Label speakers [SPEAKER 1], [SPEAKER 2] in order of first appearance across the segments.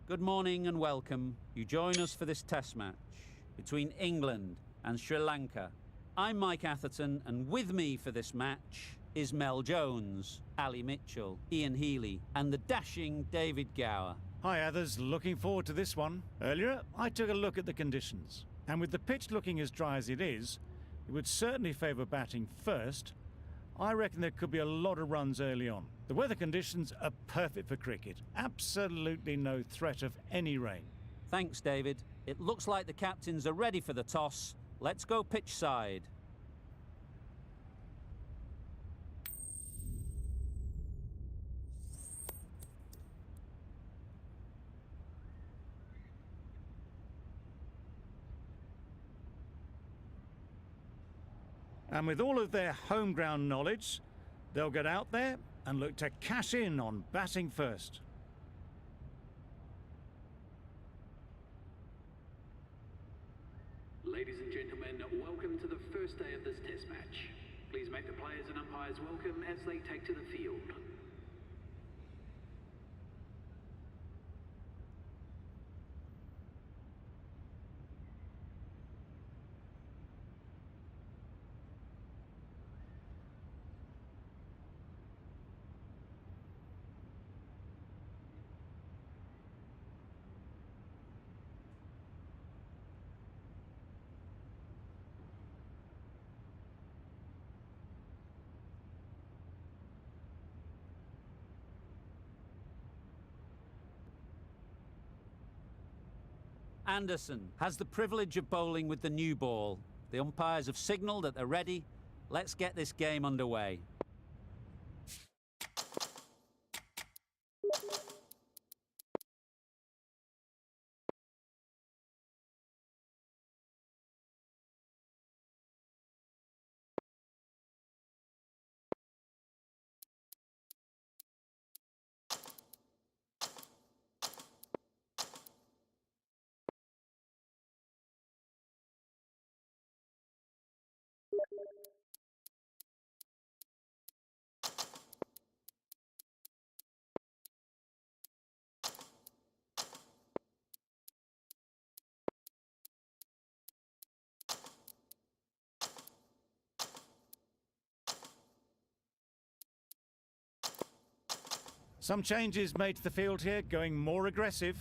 [SPEAKER 1] Good morning and welcome. You join us for this test match between England and Sri Lanka. I'm Mike Atherton, and with me for this match is Mel Jones, Ali Mitchell, Ian Healy, and the dashing David Gower.
[SPEAKER 2] Hi others, looking forward to this one. Earlier, I took a look at the conditions, and with the pitch looking as dry as it is, it would certainly favour batting first. I reckon there could be a lot of runs early on. The weather conditions are perfect for cricket. Absolutely no threat of any rain.
[SPEAKER 1] Thanks, David. It looks like the captains are ready for the toss. Let's go pitch side.
[SPEAKER 2] And with all of their home ground knowledge, they'll get out there and look to cash in on batting first.
[SPEAKER 3] Ladies and gentlemen, welcome to the first day of this test match. Please make the players and umpires welcome as they take to the field.
[SPEAKER 1] Anderson has the privilege of bowling with the new ball. The umpires have signalled that they're ready. Let's get this game underway.
[SPEAKER 2] Some changes made to the field here, going more aggressive.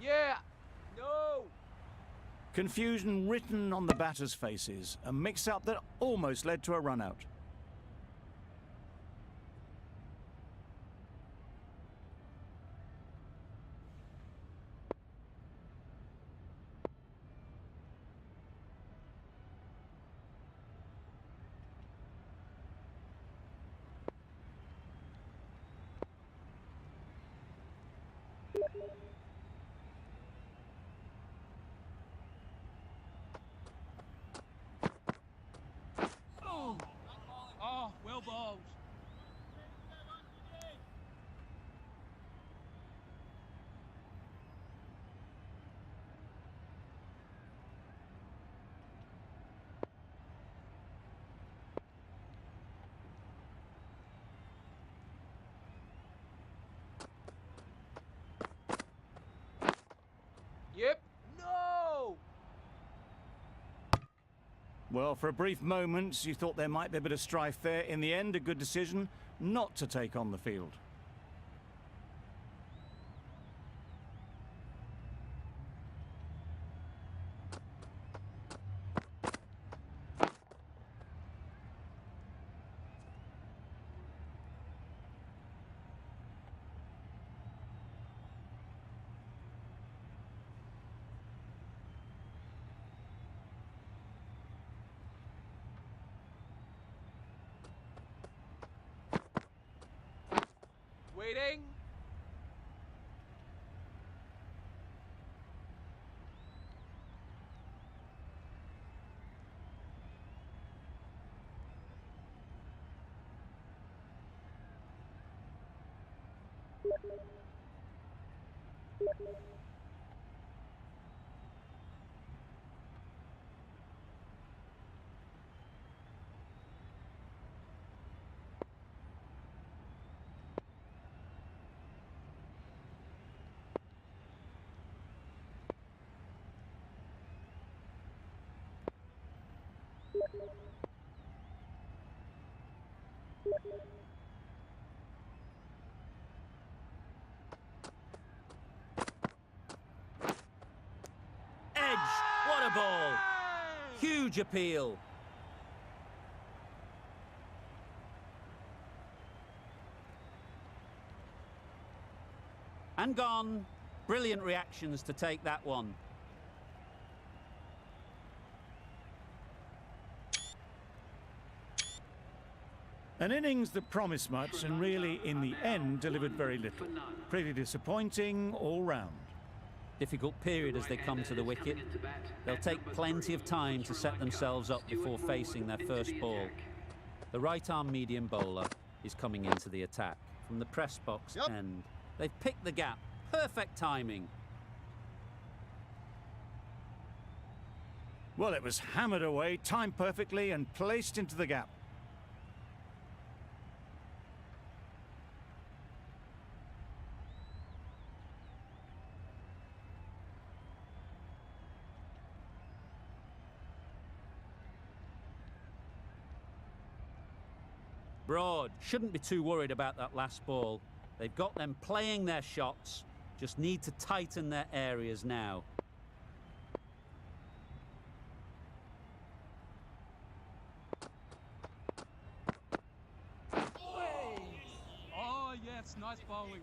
[SPEAKER 4] Yeah! No!
[SPEAKER 2] Confusion written on the batters' faces, a mix-up that almost led to a run-out.
[SPEAKER 4] Oh, well bowled. Yep. No!
[SPEAKER 2] Well, for a brief moment, you thought there might be a bit of strife there. In the end, a good decision not to take on the field.
[SPEAKER 4] Waiting.
[SPEAKER 1] Edge! What a ball! Huge appeal. And gone. Brilliant reactions to take that one.
[SPEAKER 2] An innings that promised much and really, in the end, delivered very little. Pretty disappointing all round.
[SPEAKER 1] Difficult period as they come to the wicket. They'll take plenty of time to set themselves up before facing their first ball. The right-arm medium bowler is coming into the attack from the press box end. They've picked the gap. Perfect timing.
[SPEAKER 2] Well, it was hammered away, timed perfectly and placed into the gap.
[SPEAKER 1] Broad shouldn't be too worried about that last ball. They've got them playing their shots, just need to tighten their areas now.
[SPEAKER 4] Oh, yes, nice bowling.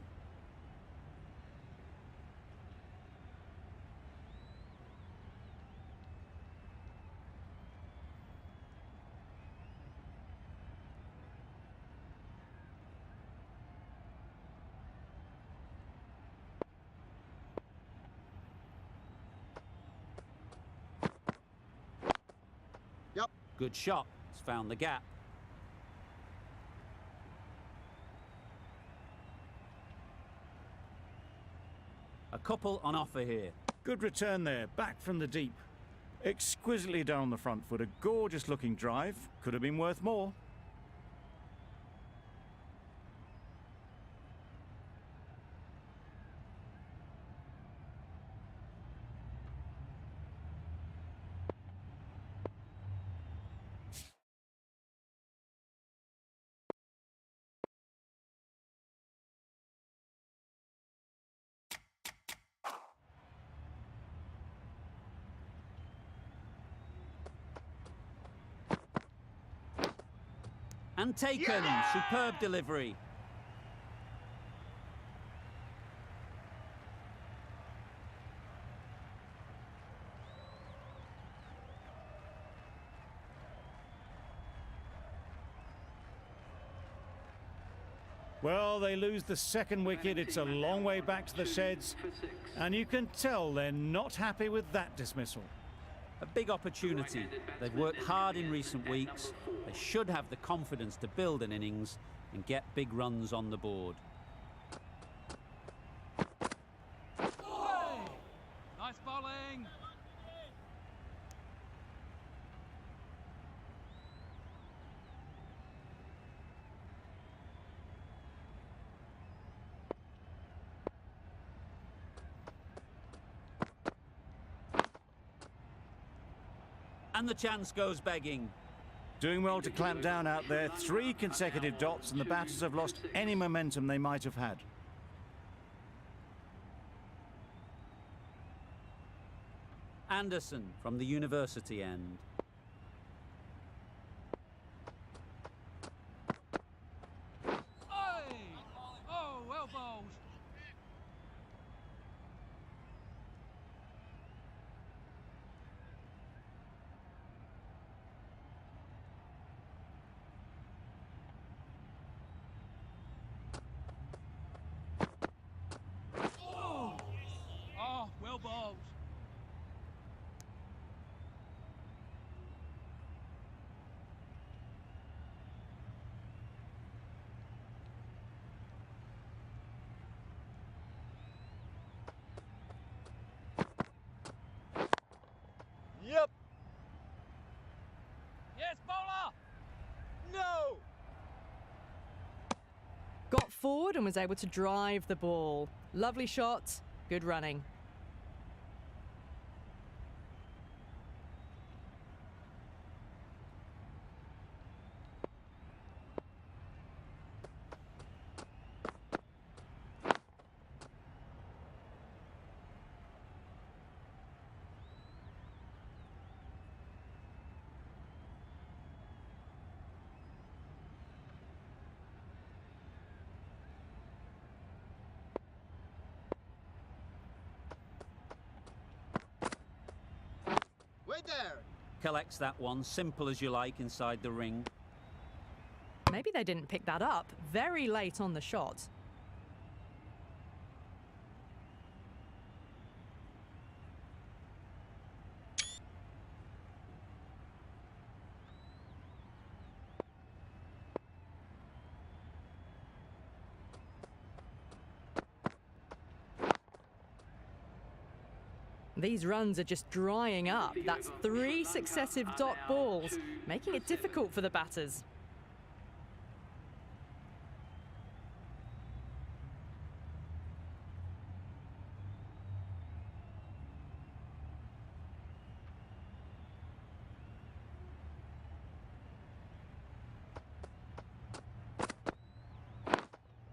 [SPEAKER 1] Good shot. It's found the gap. A couple on offer here.
[SPEAKER 2] Good return there, back from the deep. Exquisitely down the front foot, a gorgeous looking drive. Could have been worth more.
[SPEAKER 1] And taken. Superb delivery.
[SPEAKER 2] Well, they lose the second wicket. It's a long way back to the sheds. And you can tell they're not happy with that dismissal.
[SPEAKER 1] A big opportunity. They've worked hard in recent weeks. They should have the confidence to build an innings and get big runs on the board.
[SPEAKER 4] Nice bowling.
[SPEAKER 1] And the chance goes begging.
[SPEAKER 2] Doing well to clamp down out there. 3 consecutive dots and the batters have lost any momentum they might have had.
[SPEAKER 1] Anderson from the university end.
[SPEAKER 4] Oh, well bowled. Oh, well bowled.
[SPEAKER 5] Yep.
[SPEAKER 4] Yes, bowler.
[SPEAKER 5] No.
[SPEAKER 6] Got forward and was able to drive the ball. Lovely shot, good running.
[SPEAKER 5] right there.
[SPEAKER 1] Collects that one, simple as you like, inside the ring.
[SPEAKER 6] Maybe they didn't pick that up. Very late on the shot. These runs are just drying up. That's 3 successive dot balls, making it difficult for the batters.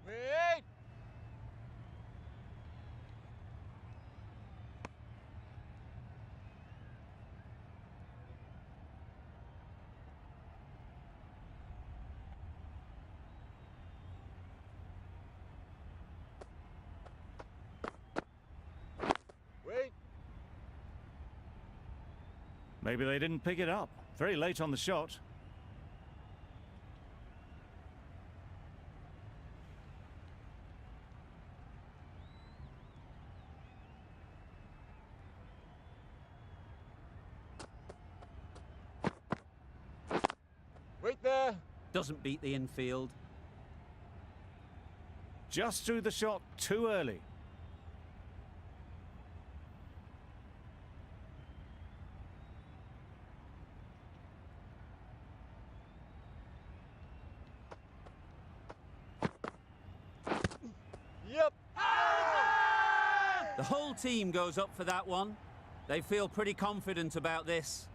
[SPEAKER 5] Wait. Wait.
[SPEAKER 2] Maybe they didn't pick it up. Very late on the shot.
[SPEAKER 5] Wait there.
[SPEAKER 1] Doesn't beat the infield.
[SPEAKER 2] Just threw the shot too early.
[SPEAKER 5] Yep.
[SPEAKER 1] The whole team goes up for that one. They feel pretty confident about this.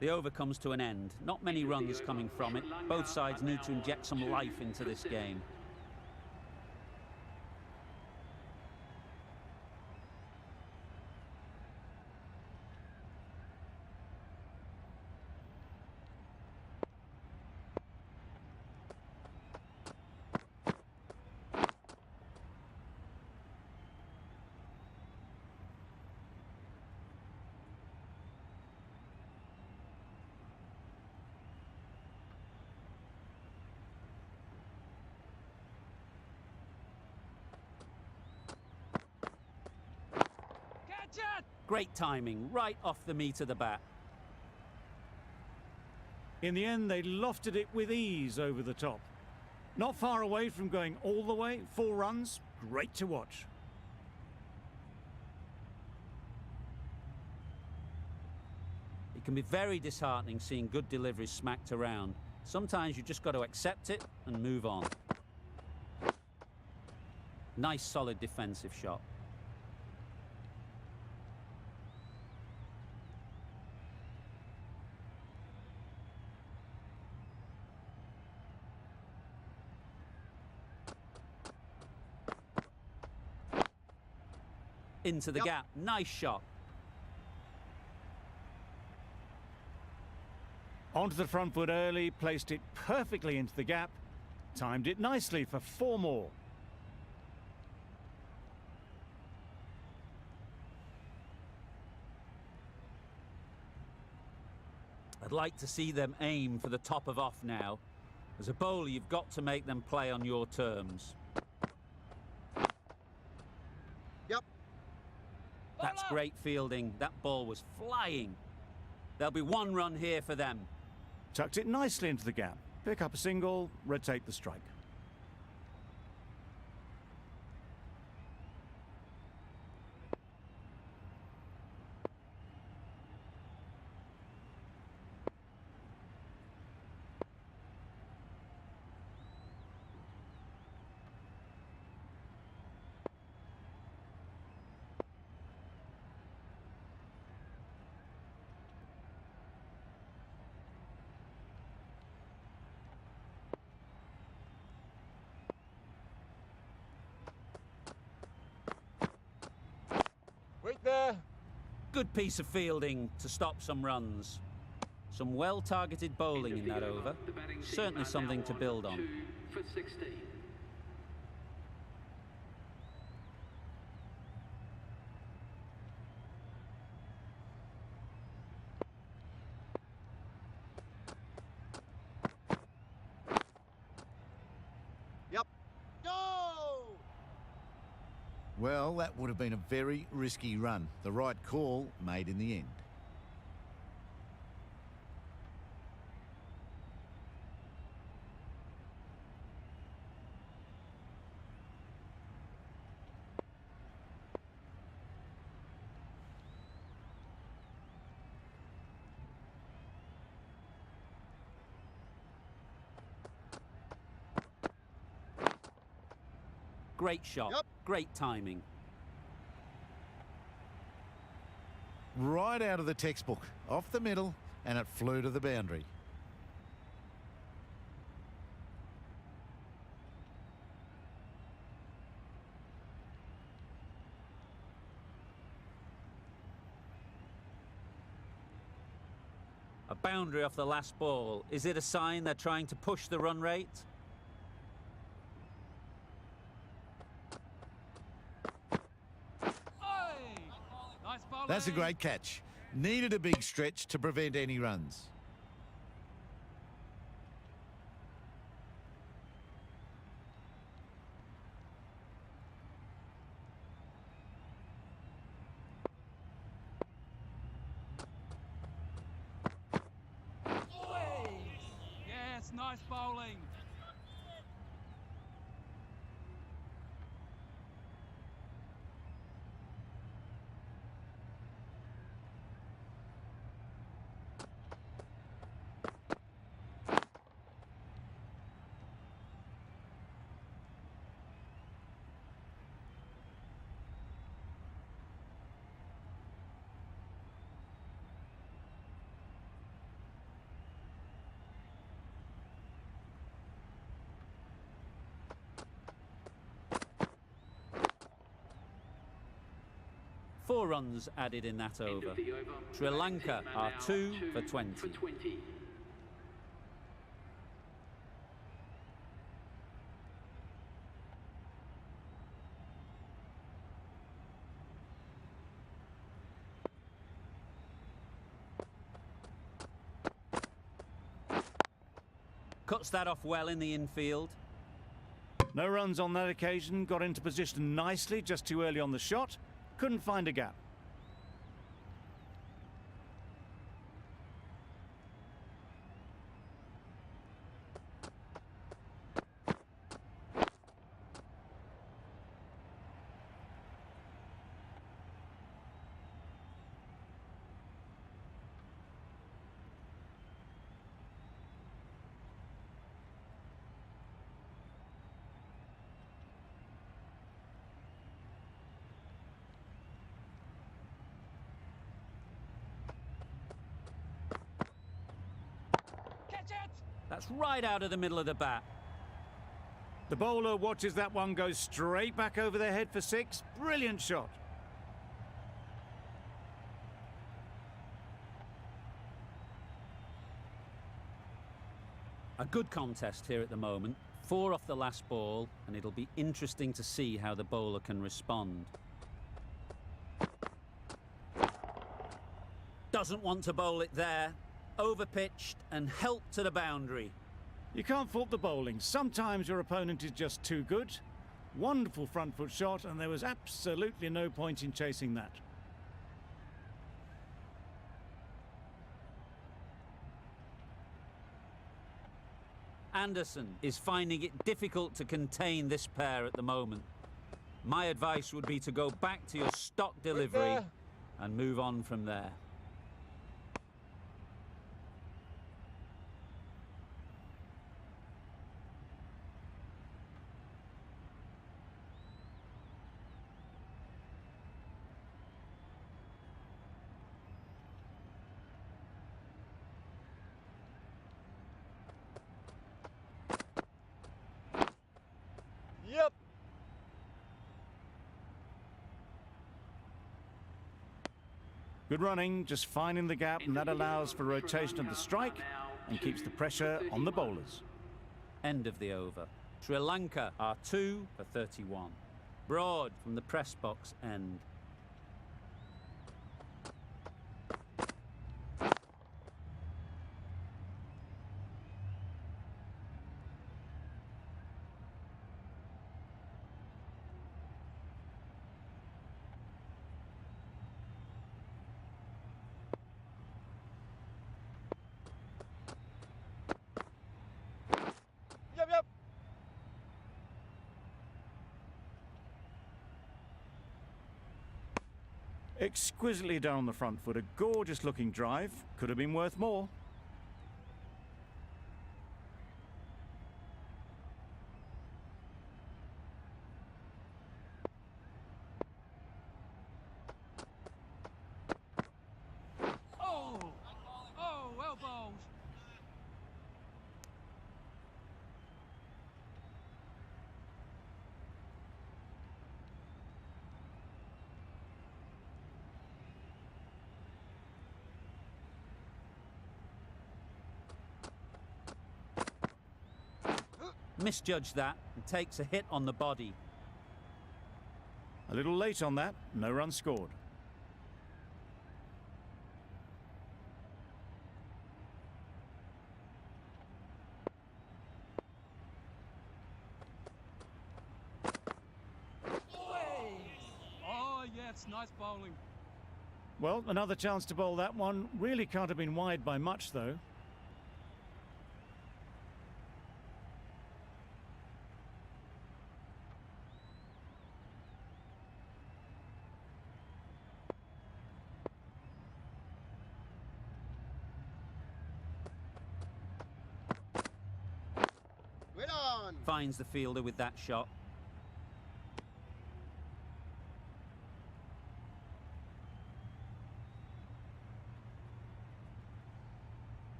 [SPEAKER 1] The over comes to an end. Not many runs coming from it. Both sides need to inject some life into this game.
[SPEAKER 4] Catch it!
[SPEAKER 1] Great timing, right off the meat of the bat.
[SPEAKER 2] In the end, they lofted it with ease over the top. Not far away from going all the way, 4 runs, great to watch.
[SPEAKER 1] It can be very disheartening seeing good deliveries smacked around. Sometimes you just got to accept it and move on. Nice solid defensive shot. into the gap. Nice shot.
[SPEAKER 2] Onto the front foot early, placed it perfectly into the gap, timed it nicely for 4 more.
[SPEAKER 1] I'd like to see them aim for the top of off now. As a bowler, you've got to make them play on your terms.
[SPEAKER 5] Yep.
[SPEAKER 1] That's great fielding. That ball was flying. There'll be 1 run here for them.
[SPEAKER 2] Tucked it nicely into the gap. Pick up a single, rotate the strike.
[SPEAKER 5] Wait there.
[SPEAKER 1] Good piece of fielding to stop some runs. Some well-targeted bowling in that over. Certainly something to build on.
[SPEAKER 3] 2 for 16.
[SPEAKER 5] Yep. Go!
[SPEAKER 7] Well, that would have been a very risky run. The right call made in the end.
[SPEAKER 1] Great shot.
[SPEAKER 5] Yep.
[SPEAKER 1] Great timing.
[SPEAKER 7] Right out of the textbook, off the middle, and it flew to the boundary.
[SPEAKER 1] A boundary off the last ball. Is it a sign they're trying to push the run rate?
[SPEAKER 4] Nice bowling.
[SPEAKER 7] That's a great catch. Needed a big stretch to prevent any runs.
[SPEAKER 4] Yes, nice bowling.
[SPEAKER 1] Four runs added in that
[SPEAKER 3] End
[SPEAKER 1] over.
[SPEAKER 3] of the over.
[SPEAKER 1] Sri Lanka are 2 for 20.
[SPEAKER 3] For 20.
[SPEAKER 1] Cuts that off well in the infield.
[SPEAKER 2] No runs on that occasion, got into position nicely just too early on the shot. Couldn't find a gap.
[SPEAKER 4] Catch it!
[SPEAKER 1] That's right out of the middle of the bat.
[SPEAKER 2] The bowler watches that one go straight back over their head for 6. Brilliant shot.
[SPEAKER 1] A good contest here at the moment. 4 off the last ball, and it'll be interesting to see how the bowler can respond. Doesn't want to bowl it there. Overpitched and helped to the boundary.
[SPEAKER 2] You can't fault the bowling. Sometimes your opponent is just too good. Wonderful front foot shot, and there was absolutely no point in chasing that.
[SPEAKER 1] Anderson is finding it difficult to contain this pair at the moment. My advice would be to go back to your stock delivery and move on from there.
[SPEAKER 5] Yep.
[SPEAKER 2] Good running, just finding the gap, and that allows for rotation of the strike and keeps the pressure on the bowlers.
[SPEAKER 1] End of the over. Sri Lanka are 2 for 31. Broad from the press box end.
[SPEAKER 5] Yep.
[SPEAKER 2] Exquisitely done on the front foot. A gorgeous looking drive. Could have been worth more.
[SPEAKER 4] Oh! Oh, well bowled.
[SPEAKER 1] Misjudged that and takes a hit on the body.
[SPEAKER 2] A little late on that. No run scored.
[SPEAKER 4] Oh, yes, nice bowling.
[SPEAKER 2] Well, another chance to bowl that one. Really can't have been wide by much, though.
[SPEAKER 5] Well on.
[SPEAKER 1] Finds the fielder with that shot.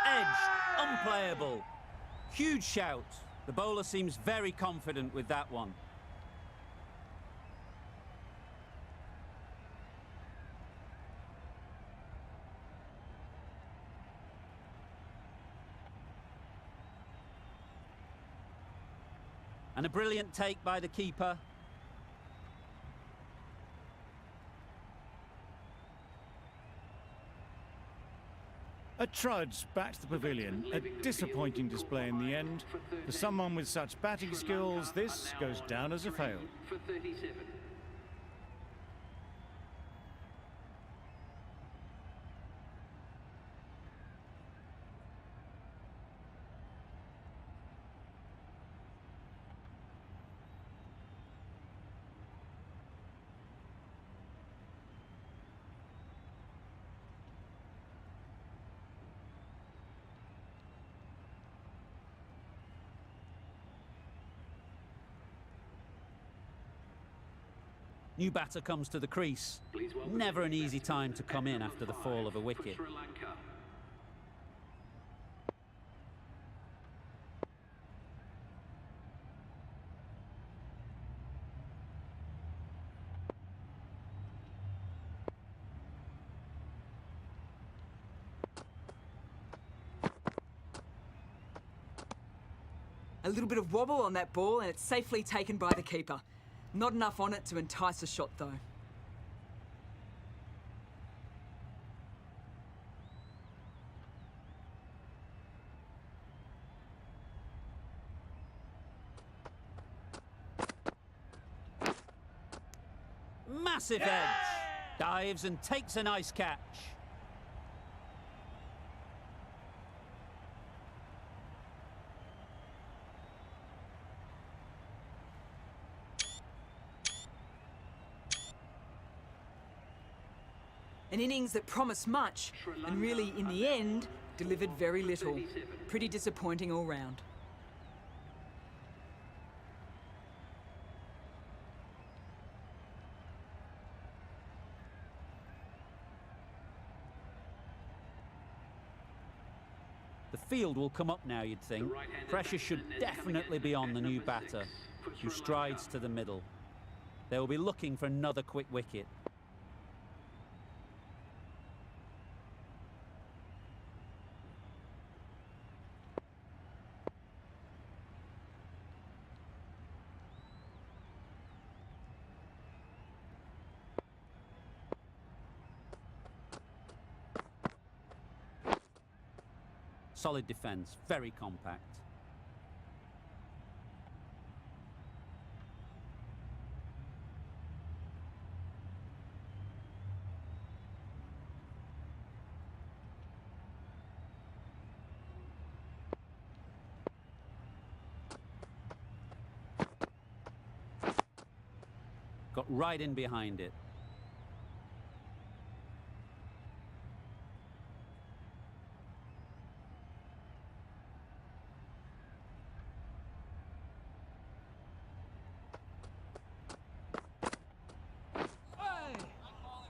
[SPEAKER 1] Edged, unplayable. Huge shout. The bowler seems very confident with that one. And a brilliant take by the keeper.
[SPEAKER 2] A trudge back to the pavilion. A disappointing display in the end. For someone with such batting skills, this goes down as a fail.
[SPEAKER 3] For 37.
[SPEAKER 1] New batter comes to the crease. Never an easy time to come in after the fall of a wicket.
[SPEAKER 3] Sri Lanka.
[SPEAKER 8] A little bit of wobble on that ball and it's safely taken by the keeper. Not enough on it to entice a shot though.
[SPEAKER 1] Massive edge. Dives and takes a nice catch.
[SPEAKER 8] An innings that promised much and really, in the end, delivered very little. Pretty disappointing all round.
[SPEAKER 1] The field will come up now, you'd think. Pressure should definitely be on the new batter, who strides to the middle. They will be looking for another quick wicket. Solid defence, very compact. Got right in behind it.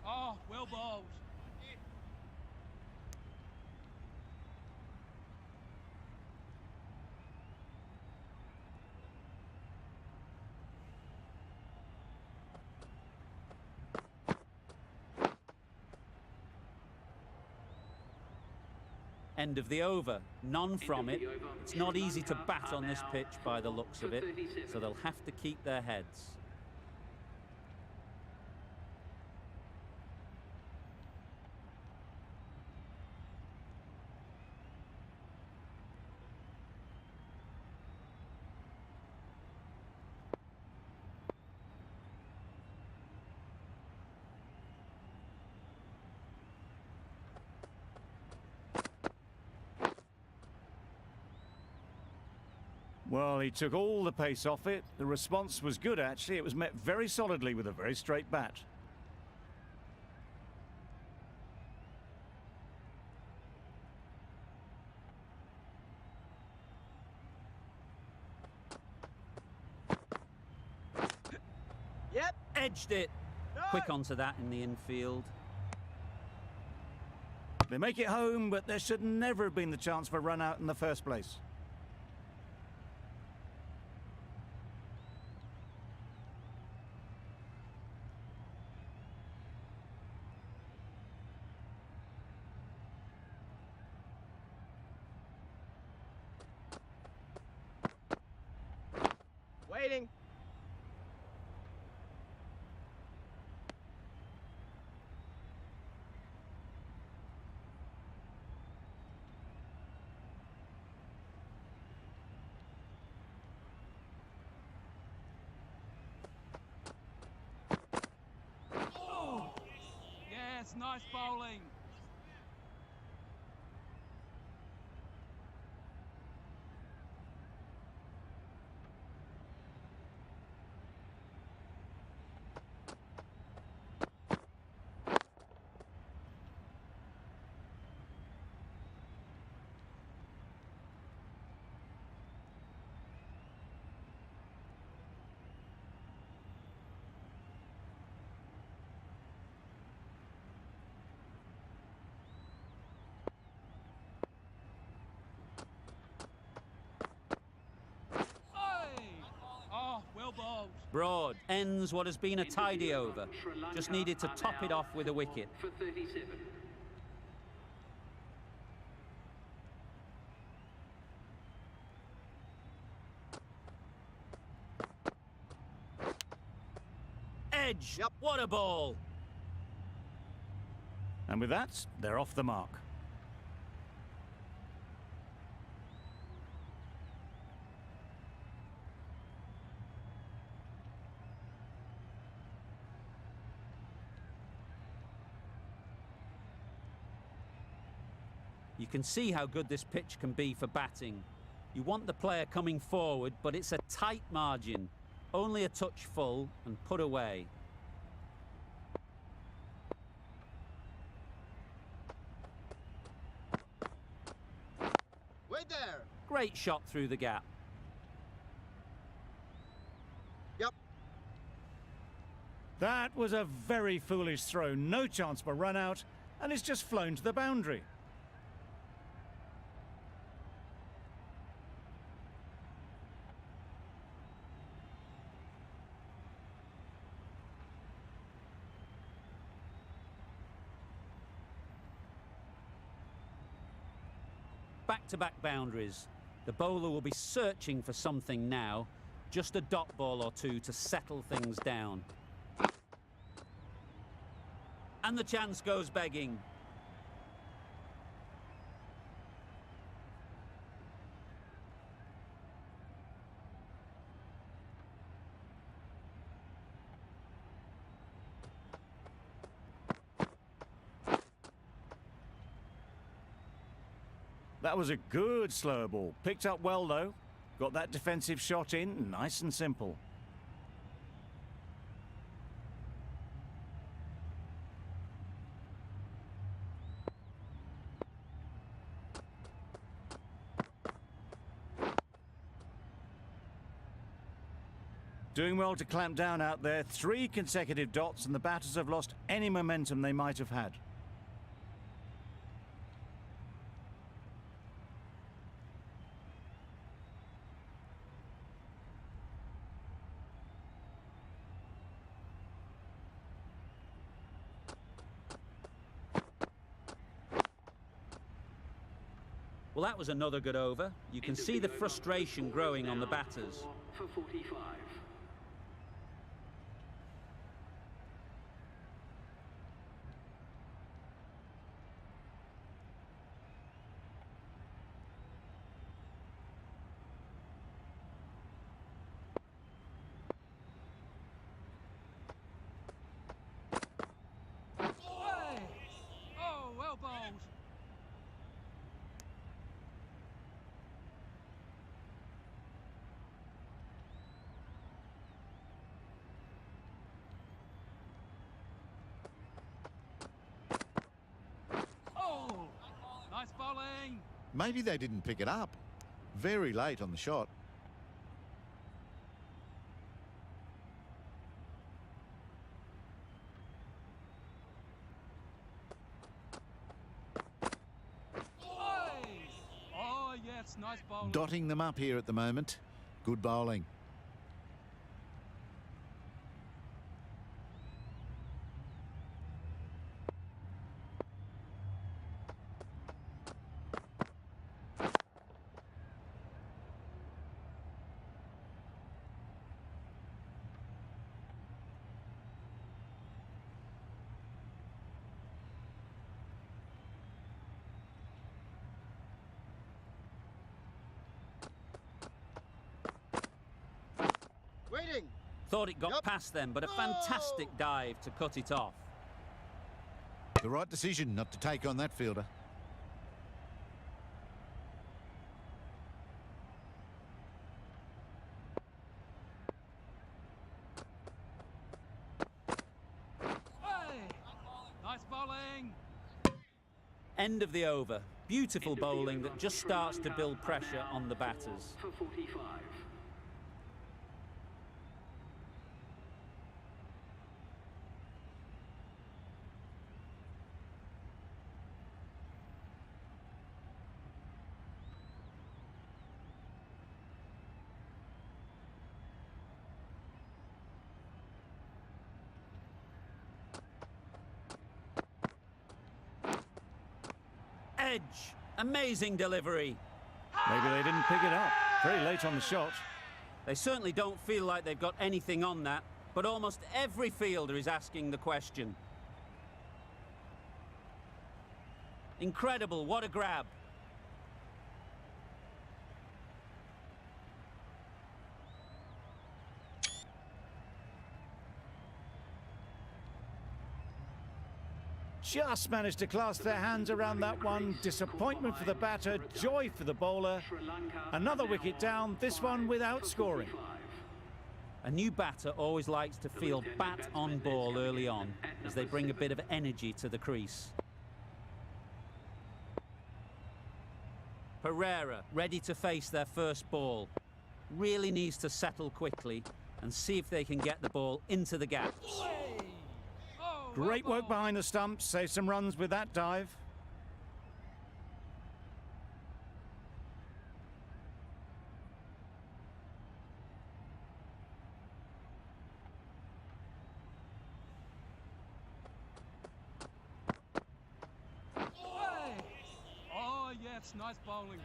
[SPEAKER 4] Oh, well bowled.
[SPEAKER 1] End of the over. None from it. It's not easy to bat on this pitch by the looks of it, so they'll have to keep their heads.
[SPEAKER 2] Well, he took all the pace off it. The response was good, actually. It was met very solidly with a very straight bat.
[SPEAKER 5] Yep.
[SPEAKER 1] Edged it.
[SPEAKER 5] No.
[SPEAKER 1] Quick onto that in the infield.
[SPEAKER 2] They make it home, but there should never have been the chance for a run out in the first place.
[SPEAKER 5] Waiting.
[SPEAKER 4] Yes, nice bowling. Oh, well bowled.
[SPEAKER 1] Broad ends what has been a tidy over. Just needed to top it off with a wicket.
[SPEAKER 3] For 37.
[SPEAKER 1] Edge.
[SPEAKER 5] Yep.
[SPEAKER 1] What a ball.
[SPEAKER 2] And with that, they're off the mark.
[SPEAKER 1] You can see how good this pitch can be for batting. You want the player coming forward, but it's a tight margin. Only a touch full and put away.
[SPEAKER 5] Wait there.
[SPEAKER 1] Great shot through the gap.
[SPEAKER 5] Yep.
[SPEAKER 2] That was a very foolish throw. No chance for run out, and it's just flown to the boundary.
[SPEAKER 1] Back-to-back boundaries. The bowler will be searching for something now. Just a dot ball or two to settle things down. And the chance goes begging.
[SPEAKER 2] That was a good slower ball. Picked up well, though. Got that defensive shot in, nice and simple. Doing well to clamp down out there. 3 consecutive dots, and the batters have lost any momentum they might have had.
[SPEAKER 1] Well, that was another good over. You can see the frustration growing on the batters.
[SPEAKER 3] For 45.
[SPEAKER 4] Hey! Oh, well bowled. Oh, nice bowling.
[SPEAKER 7] Maybe they didn't pick it up. Very late on the shot.
[SPEAKER 4] Hey! Oh, yes, nice bowling.
[SPEAKER 7] Dotting them up here at the moment. Good bowling.
[SPEAKER 5] Waiting.
[SPEAKER 1] Thought it got
[SPEAKER 5] Yup.
[SPEAKER 1] past them, but a fantastic dive to cut it off.
[SPEAKER 7] The right decision not to take on that fielder.
[SPEAKER 4] Hey! Nice bowling.
[SPEAKER 1] End of the over. Beautiful
[SPEAKER 3] End of the
[SPEAKER 1] bowling
[SPEAKER 3] over
[SPEAKER 1] that just
[SPEAKER 3] for
[SPEAKER 1] starts to
[SPEAKER 3] Sri Lanka.
[SPEAKER 1] build pressure
[SPEAKER 3] Now
[SPEAKER 1] on the batters.
[SPEAKER 3] For 45.
[SPEAKER 1] Edge. Amazing delivery.
[SPEAKER 2] Maybe they didn't pick it up. Very late on the shot.
[SPEAKER 1] They certainly don't feel like they've got anything on that. But almost every fielder is asking the question. Incredible, what a grab.
[SPEAKER 2] Just managed to clasp their hands around that one. Disappointment for the batter, joy for the bowler. Another wicket down, this one without scoring.
[SPEAKER 1] A new batter always likes to feel bat on ball early on, as they bring a bit of energy to the crease. Pereira, ready to face their first ball. Really needs to settle quickly and see if they can get the ball into the gaps.
[SPEAKER 2] Great work behind the stumps, save some runs with that dive.
[SPEAKER 4] Oh, yes, nice bowling.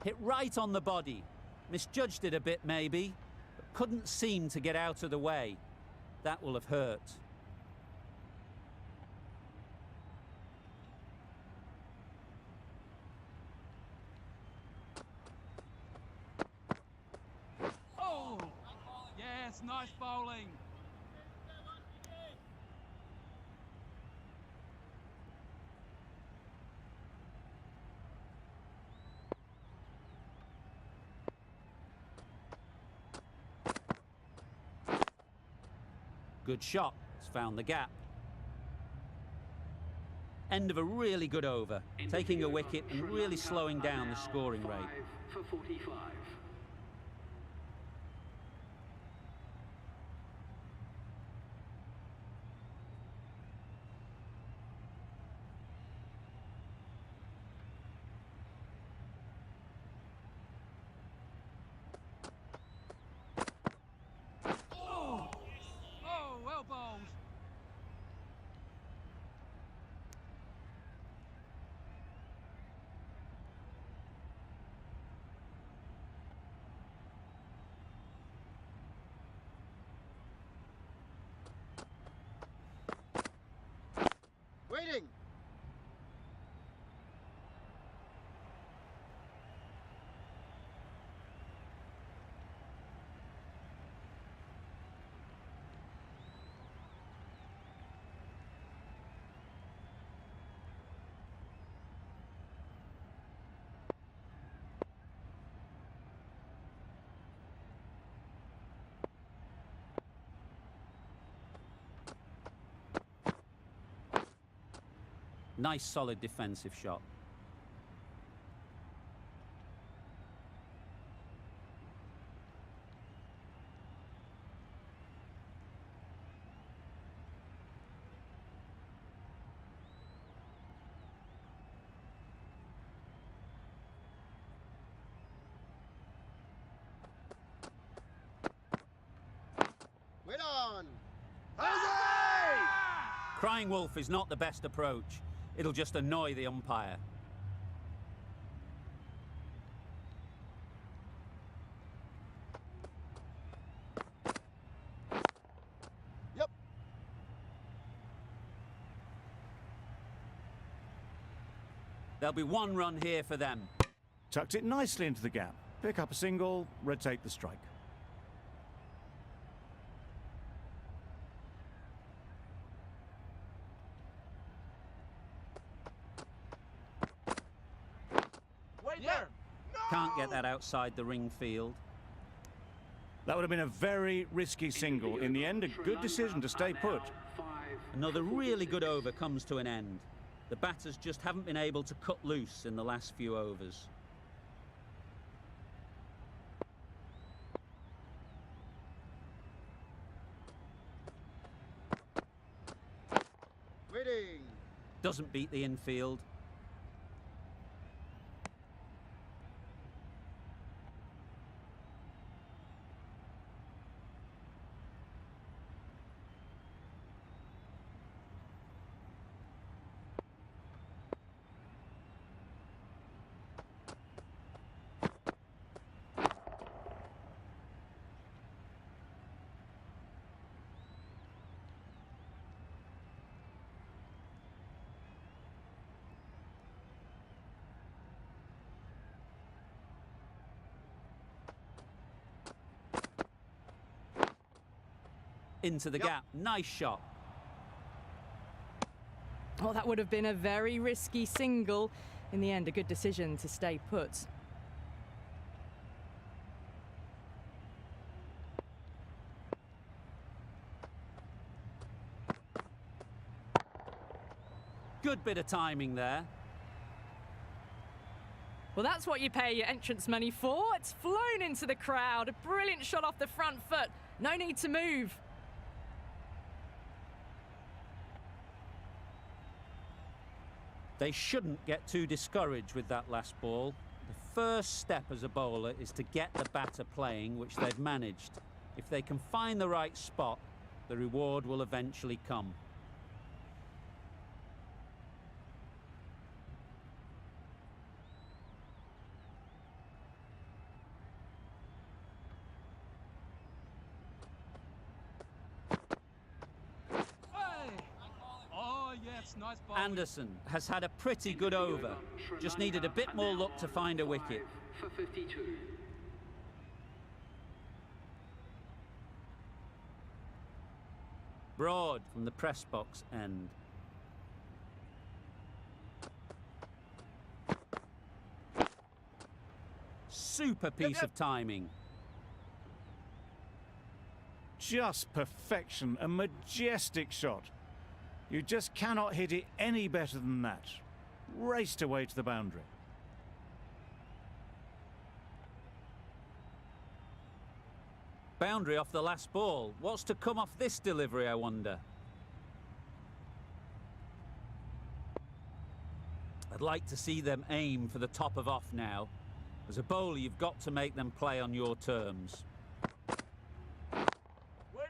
[SPEAKER 1] Hit right on the body. Misjudged it a bit maybe, but couldn't seem to get out of the way. That will have hurt.
[SPEAKER 4] Oh, yes, nice bowling.
[SPEAKER 1] Good shot. It's found the gap. End of a really good over. Taking a wicket and really slowing down the scoring rate.
[SPEAKER 3] 5 for 45.
[SPEAKER 4] Oh, well bowled.
[SPEAKER 5] Waiting.
[SPEAKER 1] Nice solid defensive shot.
[SPEAKER 5] Wait on.
[SPEAKER 1] Crying wolf is not the best approach. It'll just annoy the umpire.
[SPEAKER 5] Yep.
[SPEAKER 1] There'll be one run here for them.
[SPEAKER 2] Tucked it nicely into the gap. Pick up a single, rotate the strike.
[SPEAKER 1] Can't get that outside the ring field.
[SPEAKER 2] That would have been a very risky single. In the end, a good decision to stay put.
[SPEAKER 1] Another really good over comes to an end. The batters just haven't been able to cut loose in the last few overs.
[SPEAKER 5] Waiting.
[SPEAKER 1] Doesn't beat the infield. Into the
[SPEAKER 5] Yep.
[SPEAKER 1] gap. Nice shot.
[SPEAKER 6] Oh, that would have been a very risky single. In the end, a good decision to stay put.
[SPEAKER 1] Good bit of timing there.
[SPEAKER 6] Well, that's what you pay your entrance money for. It's flown into the crowd. A brilliant shot off the front foot. No need to move.
[SPEAKER 1] They shouldn't get too discouraged with that last ball. The first step as a bowler is to get the batter playing, which they've managed. If they can find the right spot, the reward will eventually come.
[SPEAKER 4] Hey! Oh, yes, nice bowling.
[SPEAKER 1] Anderson has had a pretty good over. Just needed a bit more luck to find a wicket.
[SPEAKER 3] For 52.
[SPEAKER 1] Broad from the press box end. Super piece of timing.
[SPEAKER 2] Just perfection, a majestic shot. You just cannot hit it any better than that. Raced away to the boundary.
[SPEAKER 1] Boundary off the last ball. What's to come off this delivery, I wonder? I'd like to see them aim for the top of off now. As a bowler, you've got to make them play on your terms.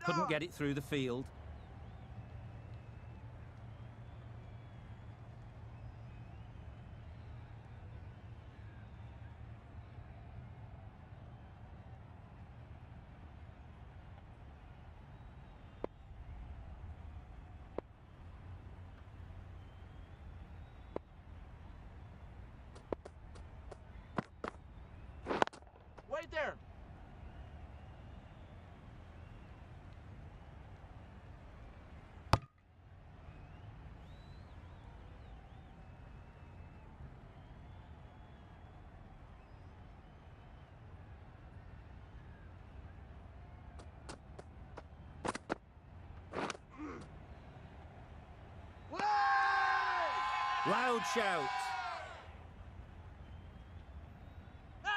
[SPEAKER 1] Couldn't get it through the field.
[SPEAKER 5] Wait there.
[SPEAKER 1] Loud shout.
[SPEAKER 4] Hey!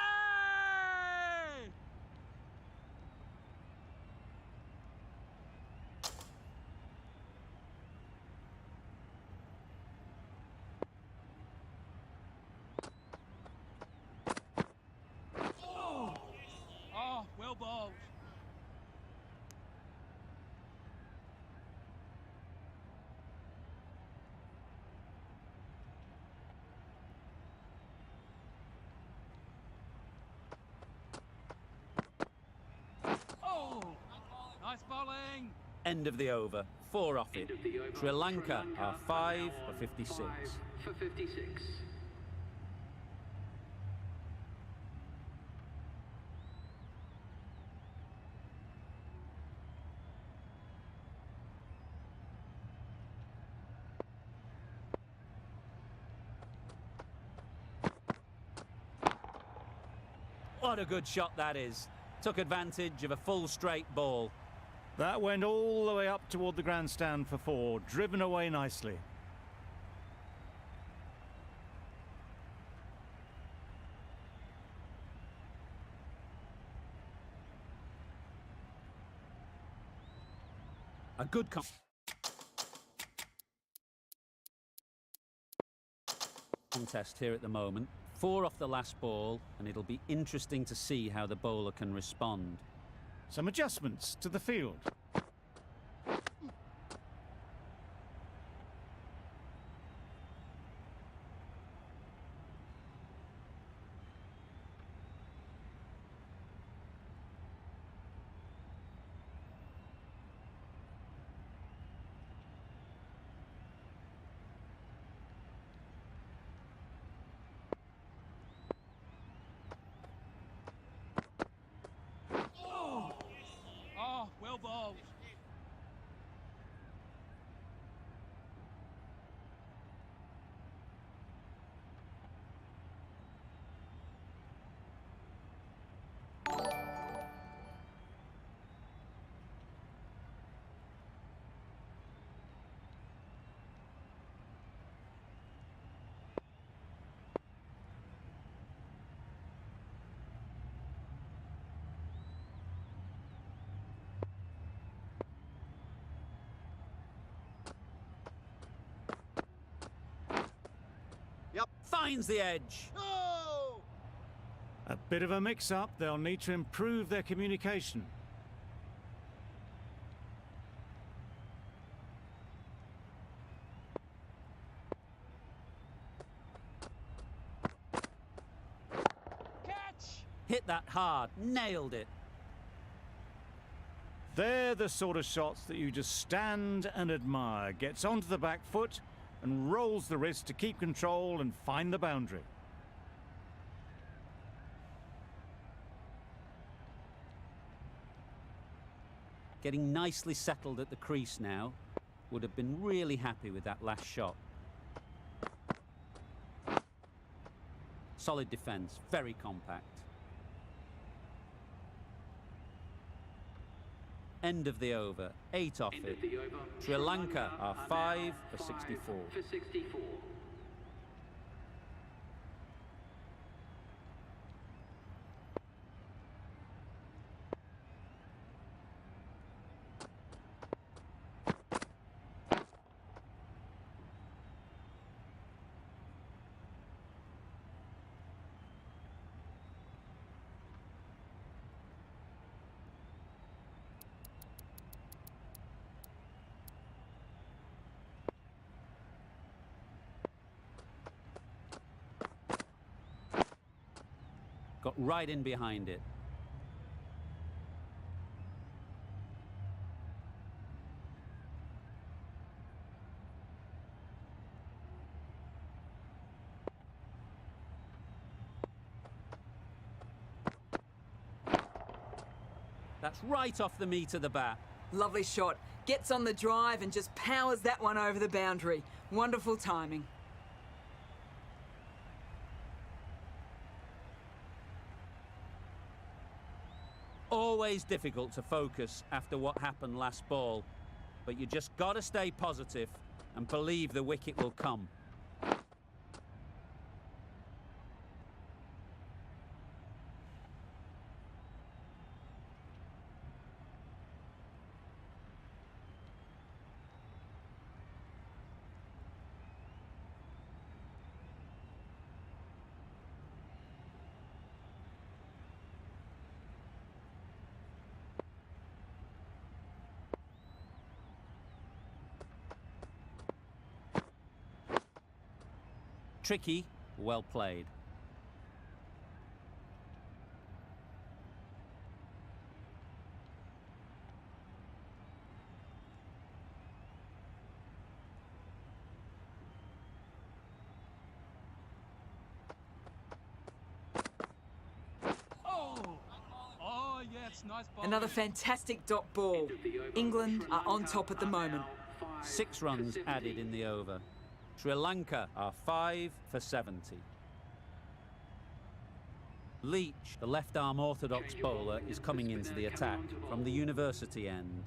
[SPEAKER 4] Oh, well bowled. Oh, nice bowling.
[SPEAKER 1] End of the over. 4 off it.
[SPEAKER 3] End of the over.
[SPEAKER 1] Sri Lanka are 5
[SPEAKER 3] now
[SPEAKER 1] for 56.
[SPEAKER 3] 5 for 56.
[SPEAKER 1] What a good shot that is. Took advantage of a full straight ball.
[SPEAKER 2] That went all the way up toward the grandstand for 4, driven away nicely.
[SPEAKER 1] A good contest here at the moment. 4 off the last ball, and it'll be interesting to see how the bowler can respond.
[SPEAKER 2] Some adjustments to the field.
[SPEAKER 4] Oh, well bowled.
[SPEAKER 5] Yep.
[SPEAKER 1] Finds the edge.
[SPEAKER 5] No!
[SPEAKER 2] A bit of a mix-up. They'll need to improve their communication.
[SPEAKER 4] Catch!
[SPEAKER 1] Hit that hard. Nailed it.
[SPEAKER 2] They're the sort of shots that you just stand and admire. Gets onto the back foot and rolls the wrist to keep control and find the boundary.
[SPEAKER 1] Getting nicely settled at the crease now. Would have been really happy with that last shot. Solid defence, very compact. End of the over, 8 off
[SPEAKER 3] End
[SPEAKER 1] it.
[SPEAKER 3] of the over.
[SPEAKER 1] Sri Lanka are 5 for
[SPEAKER 3] 5
[SPEAKER 1] 64.
[SPEAKER 3] For 64.
[SPEAKER 1] Got right in behind it. That's right off the meat of the bat.
[SPEAKER 8] Lovely shot. Gets on the drive and just powers that one over the boundary. Wonderful timing.
[SPEAKER 1] Always difficult to focus after what happened last ball, but you just got to stay positive and believe the wicket will come. Tricky, well played.
[SPEAKER 4] Oh, yes, nice ball.
[SPEAKER 8] Another fantastic dot ball. England are on top at the moment.
[SPEAKER 1] 6 runs added in the over. Sri Lanka are 5 for 70. Leach, the left-arm orthodox bowler, is coming into the attack from the university end.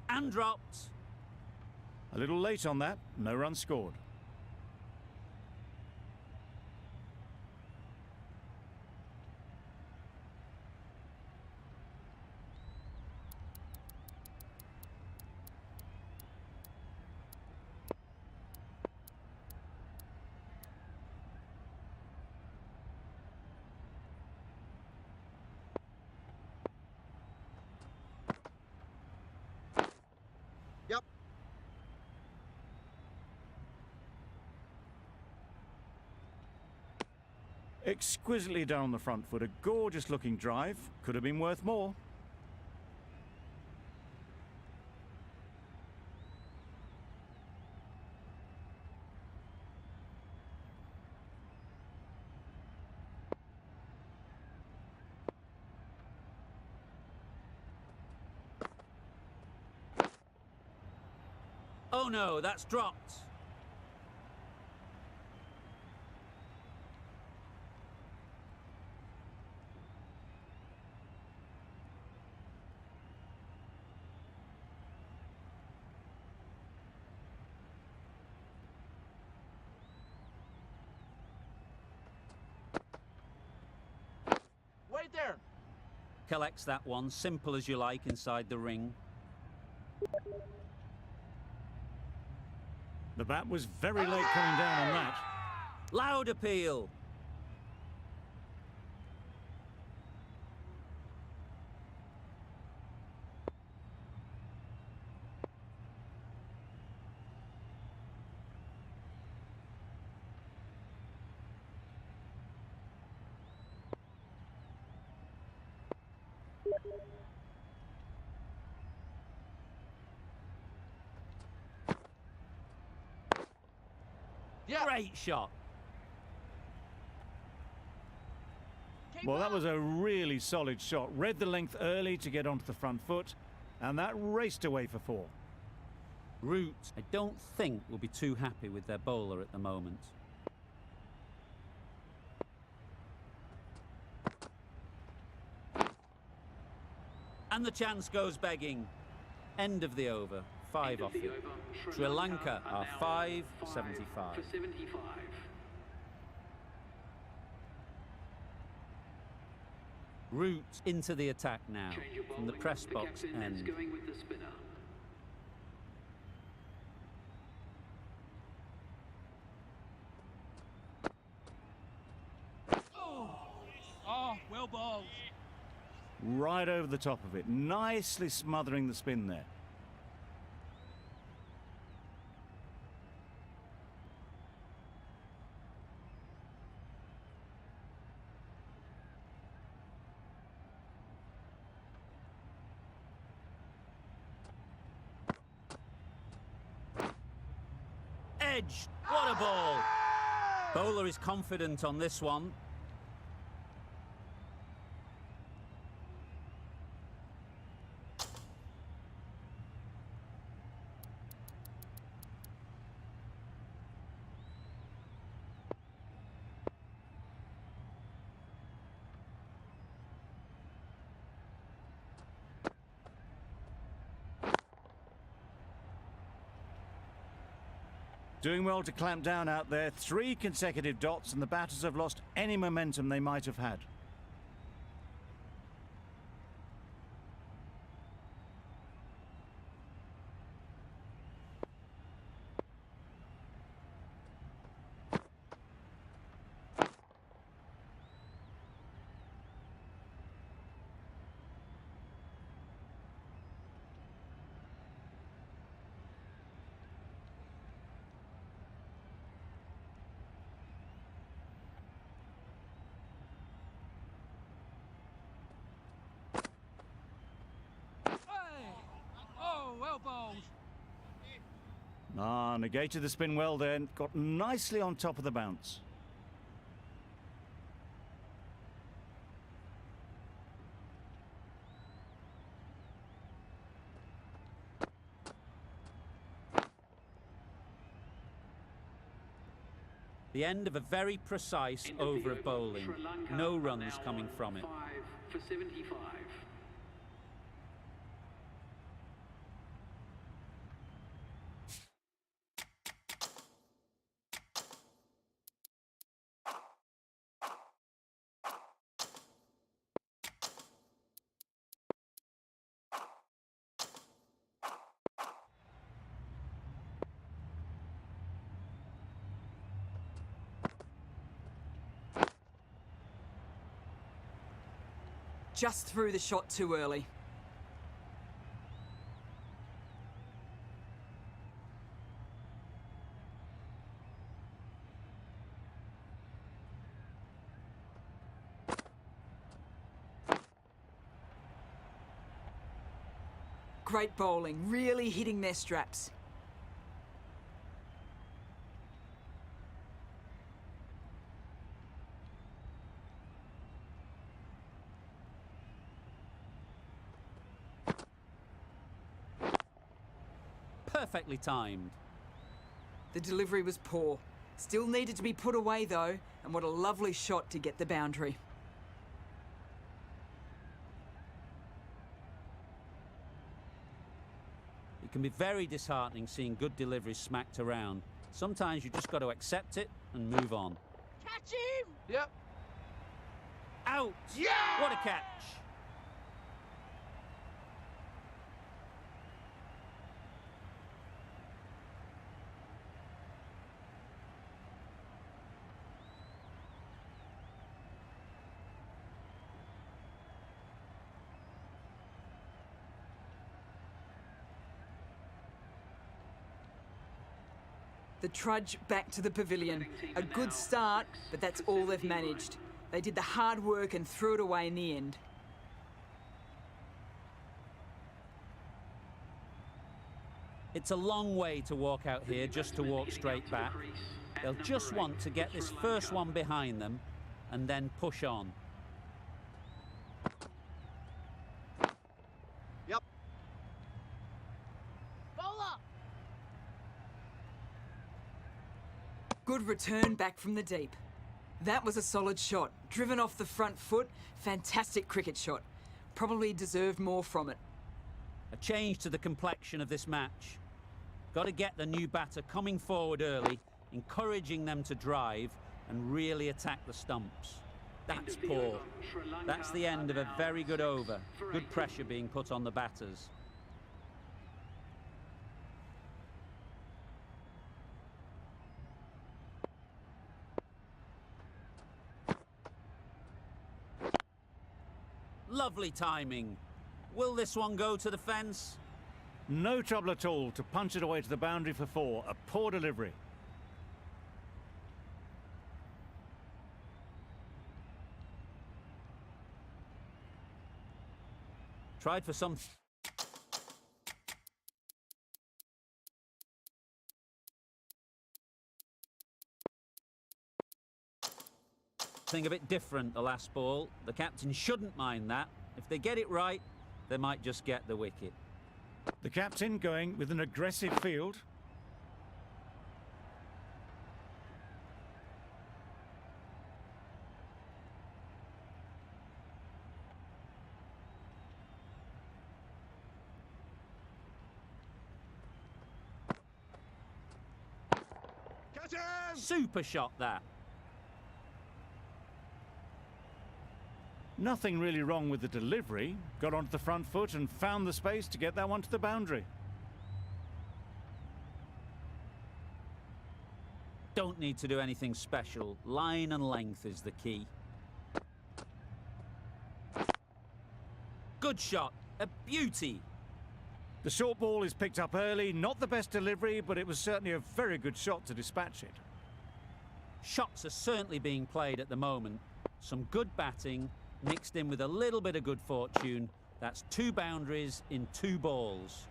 [SPEAKER 1] And dropped.
[SPEAKER 2] A little late on that, no run scored.
[SPEAKER 5] Yep.
[SPEAKER 2] Exquisitely done on the front foot. A gorgeous looking drive. Could have been worth more.
[SPEAKER 1] Oh no, that's dropped.
[SPEAKER 4] Wait there.
[SPEAKER 1] Collects that one, simple as you like, inside the ring.
[SPEAKER 2] The bat was very late coming down on that.
[SPEAKER 1] Loud appeal.
[SPEAKER 4] Yeah.
[SPEAKER 1] Great shot.
[SPEAKER 2] Well, that was a really solid shot. Read the length early to get onto the front foot, and that raced away for 4.
[SPEAKER 1] Root, I don't think, will be too happy with their bowler at the moment. And the chance goes begging. End of the over. 5 off it. Sri Lanka are 5 for 75. Root into the attack now from the press box end.
[SPEAKER 3] Going with the spinner.
[SPEAKER 4] Oh, well bowled.
[SPEAKER 2] Right over the top of it, nicely smothering the spin there.
[SPEAKER 1] Edge, what a ball! Bowler is confident on this one.
[SPEAKER 2] Doing well to clamp down out there. 3 consecutive dots, and the batters have lost any momentum they might have had.
[SPEAKER 4] Well bowled.
[SPEAKER 2] Negated the spin well then. Got nicely on top of the bounce.
[SPEAKER 1] The end of a very precise over of bowling. No runs coming from it.
[SPEAKER 3] 5 for 75.
[SPEAKER 8] Just threw the shot too early. Great bowling, really hitting their straps.
[SPEAKER 1] Perfectly timed.
[SPEAKER 8] The delivery was poor. Still needed to be put away though, and what a lovely shot to get the boundary.
[SPEAKER 1] It can be very disheartening seeing good deliveries smacked around. Sometimes you just got to accept it and move on.
[SPEAKER 4] Catch him! Yep.
[SPEAKER 1] Out! Yeah! What a catch!
[SPEAKER 8] The trudge back to the pavilion. A good start, but that's all they've managed. They did the hard work and threw it away in the end.
[SPEAKER 1] It's a long way to walk out here just to walk straight back. They'll just want to get this first one behind them and then push on.
[SPEAKER 5] Yep. Bowler!
[SPEAKER 8] Good return back from the deep. That was a solid shot. Driven off the front foot. Fantastic cricket shot. Probably deserved more from it.
[SPEAKER 1] A change to the complexion of this match. Got to get the new batter coming forward early, encouraging them to drive and really attack the stumps. That's poor. That's the end of a very good over. Good pressure being put on the batters. Lovely timing. Will this one go to the fence?
[SPEAKER 2] No trouble at all to punch it away to the boundary for 4. A poor delivery.
[SPEAKER 1] Tried for some... Something a bit different the last ball. The captain shouldn't mind that. If they get it right, they might just get the wicket.
[SPEAKER 2] The captain going with an aggressive field.
[SPEAKER 5] Catch him!
[SPEAKER 1] Super shot, that.
[SPEAKER 2] Nothing really wrong with the delivery. Got onto the front foot and found the space to get that one to the boundary.
[SPEAKER 1] Don't need to do anything special. Line and length is the key. Good shot. A beauty.
[SPEAKER 2] The short ball is picked up early. Not the best delivery, but it was certainly a very good shot to dispatch it.
[SPEAKER 1] Shots are certainly being played at the moment. Some good batting, mixed in with a little bit of good fortune. That's 2 boundaries in 2 balls.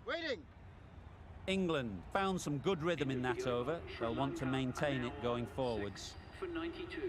[SPEAKER 5] Waiting!
[SPEAKER 1] England found some good rhythm in that over. They'll want to maintain it going forwards.
[SPEAKER 3] For 92.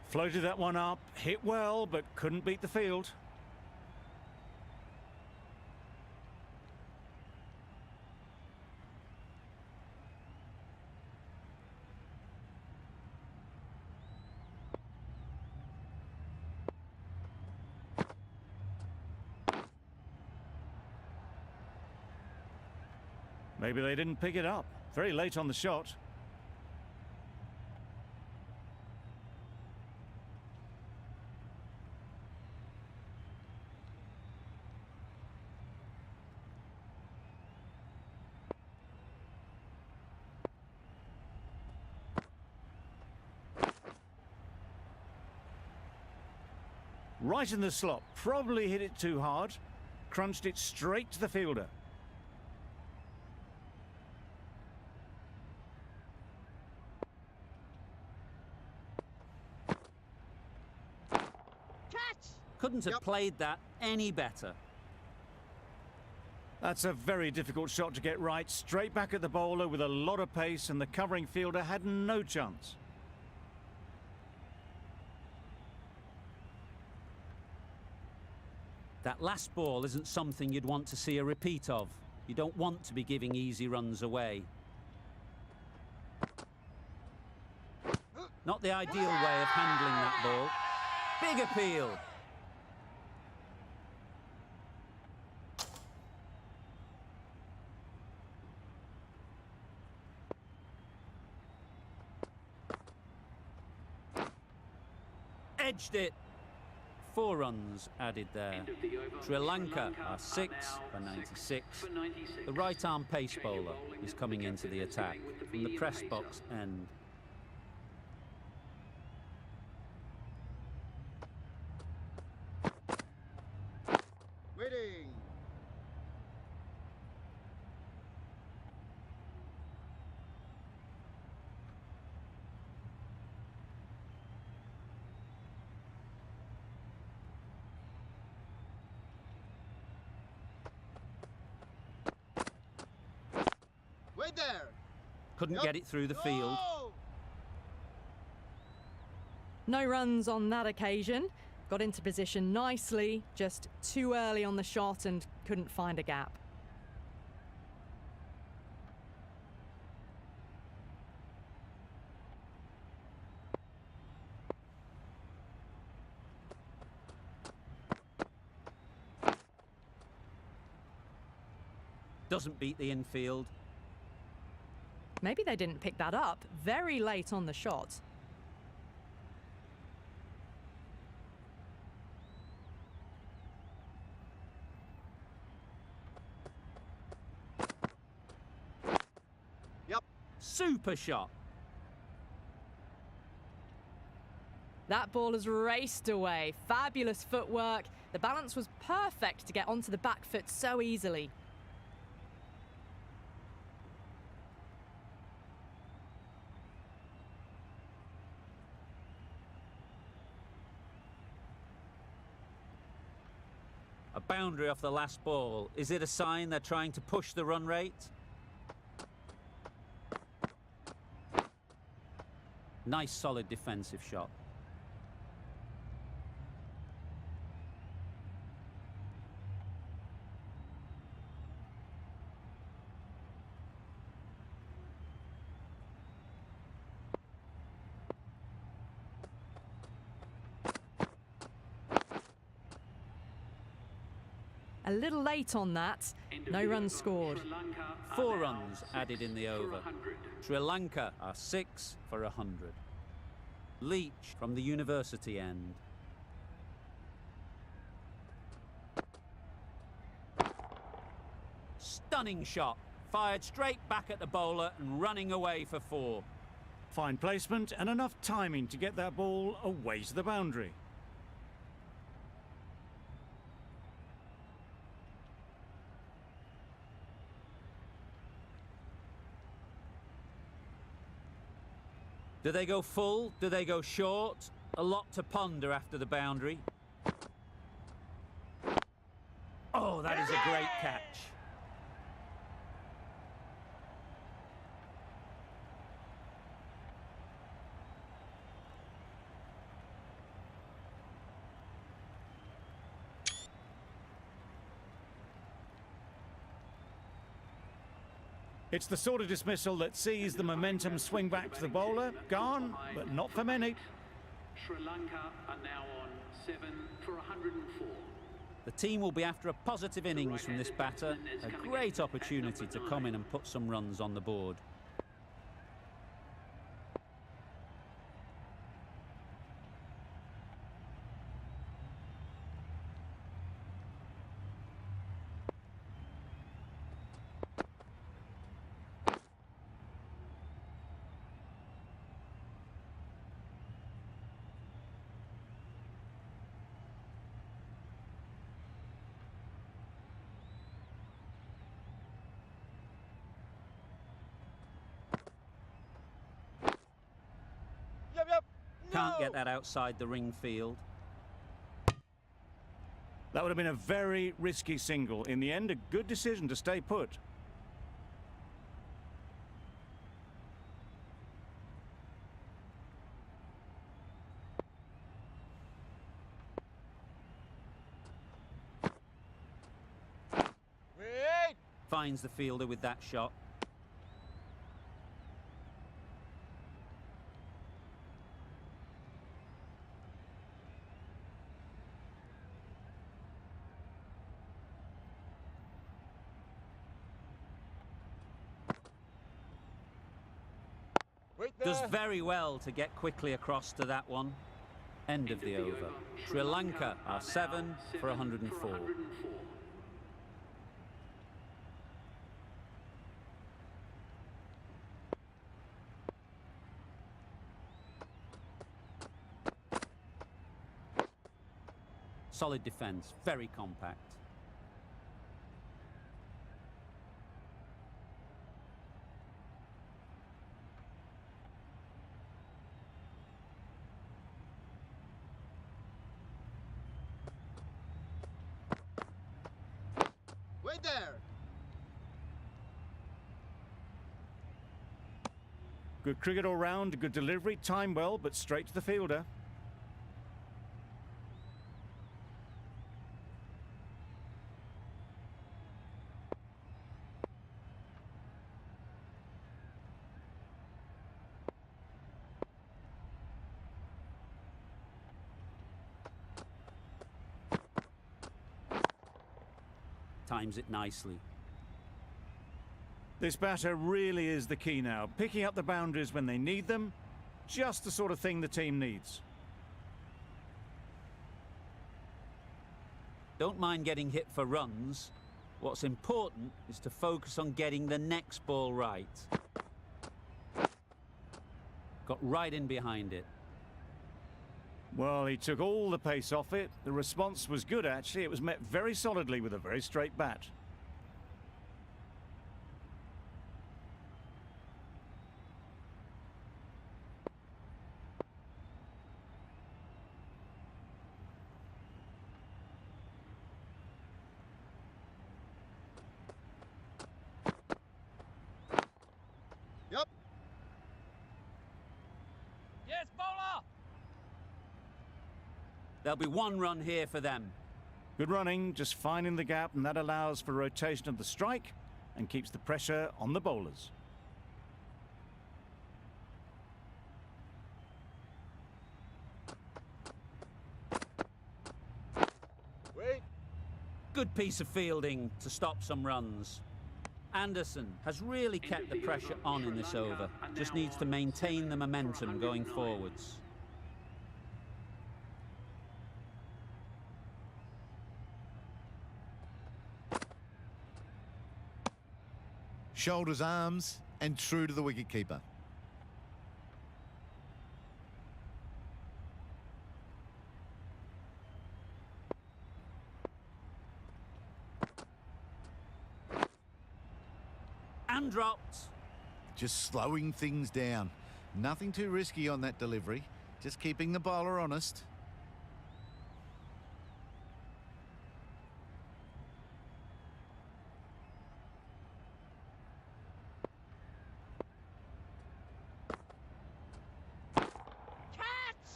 [SPEAKER 2] Floated that one up, hit well, but couldn't beat the field. Maybe they didn't pick it up. Very late on the shot. Right in the slot, probably hit it too hard, crunched it straight to the fielder.
[SPEAKER 1] Couldn't have played that any better.
[SPEAKER 2] That's a very difficult shot to get right, straight back at the bowler with a lot of pace, and the covering fielder had no chance.
[SPEAKER 1] That last ball isn't something you'd want to see a repeat of. You don't want to be giving easy runs away. Not the ideal way of handling that ball. Big appeal. Edged it. 4 runs added there. Sri Lanka are 6 for 96. The right-arm pace bowler is coming into the attack from the press box end.
[SPEAKER 5] Waiting. Wait there.
[SPEAKER 1] Couldn't
[SPEAKER 5] Yup.
[SPEAKER 1] get it through the field.
[SPEAKER 6] No runs on that occasion. Got into position nicely, just too early on the shot and couldn't find a gap.
[SPEAKER 1] Doesn't beat the infield.
[SPEAKER 6] Maybe they didn't pick that up very late on the shot.
[SPEAKER 5] Yep.
[SPEAKER 1] Super shot.
[SPEAKER 6] That ball has raced away. Fabulous footwork. The balance was perfect to get onto the back foot so easily.
[SPEAKER 1] A boundary off the last ball. Is it a sign they're trying to push the run rate? Nice solid defensive shot.
[SPEAKER 6] A little late on that. No runs scored.
[SPEAKER 1] 4 runs added in the over. Sri Lanka are 6 for 100. Leach from the university end. Stunning shot. Fired straight back at the bowler and running away for 4.
[SPEAKER 2] Fine placement and enough timing to get that ball away to the boundary.
[SPEAKER 1] Do they go full? Do they go short? A lot to ponder after the boundary. Oh, that is a great catch.
[SPEAKER 2] It's the sort of dismissal that sees the momentum swing back to the bowler. Gone, but not for many.
[SPEAKER 3] Sri Lanka are now on 7 for 104.
[SPEAKER 1] The team will be after a positive innings from this batter. A great opportunity to come in and put some runs on the board.
[SPEAKER 5] Yep.
[SPEAKER 1] Can't get that outside the ring field.
[SPEAKER 2] That would have been a very risky single. In the end, a good decision to stay put.
[SPEAKER 1] Finds the fielder with that shot.
[SPEAKER 5] Wait there.
[SPEAKER 1] Does very well to get quickly across to that one. End of the over. Sri Lanka are 7 for 104. Solid defence, very compact.
[SPEAKER 5] Wait there.
[SPEAKER 2] Good cricket all round, good delivery, time well, but straight to the fielder.
[SPEAKER 1] Times it nicely.
[SPEAKER 2] This batter really is the key now, picking up the boundaries when they need them, just the sort of thing the team needs.
[SPEAKER 1] Don't mind getting hit for runs. What's important is to focus on getting the next ball right. Got right in behind it.
[SPEAKER 2] Well, he took all the pace off it. The response was good, actually. It was met very solidly with a very straight bat.
[SPEAKER 5] Yep.
[SPEAKER 4] Yes, bowler!
[SPEAKER 1] There'll be 1 run here for them.
[SPEAKER 2] Good running, just finding the gap, and that allows for rotation of the strike and keeps the pressure on the bowlers.
[SPEAKER 5] Wait.
[SPEAKER 1] Good piece of fielding to stop some runs. Anderson has really kept the pressure on in this over. Just needs to maintain the momentum going forwards.
[SPEAKER 7] Shoulders, arms, and true to the wicketkeeper.
[SPEAKER 1] And dropped.
[SPEAKER 7] Just slowing things down. Nothing too risky on that delivery. Just keeping the bowler honest.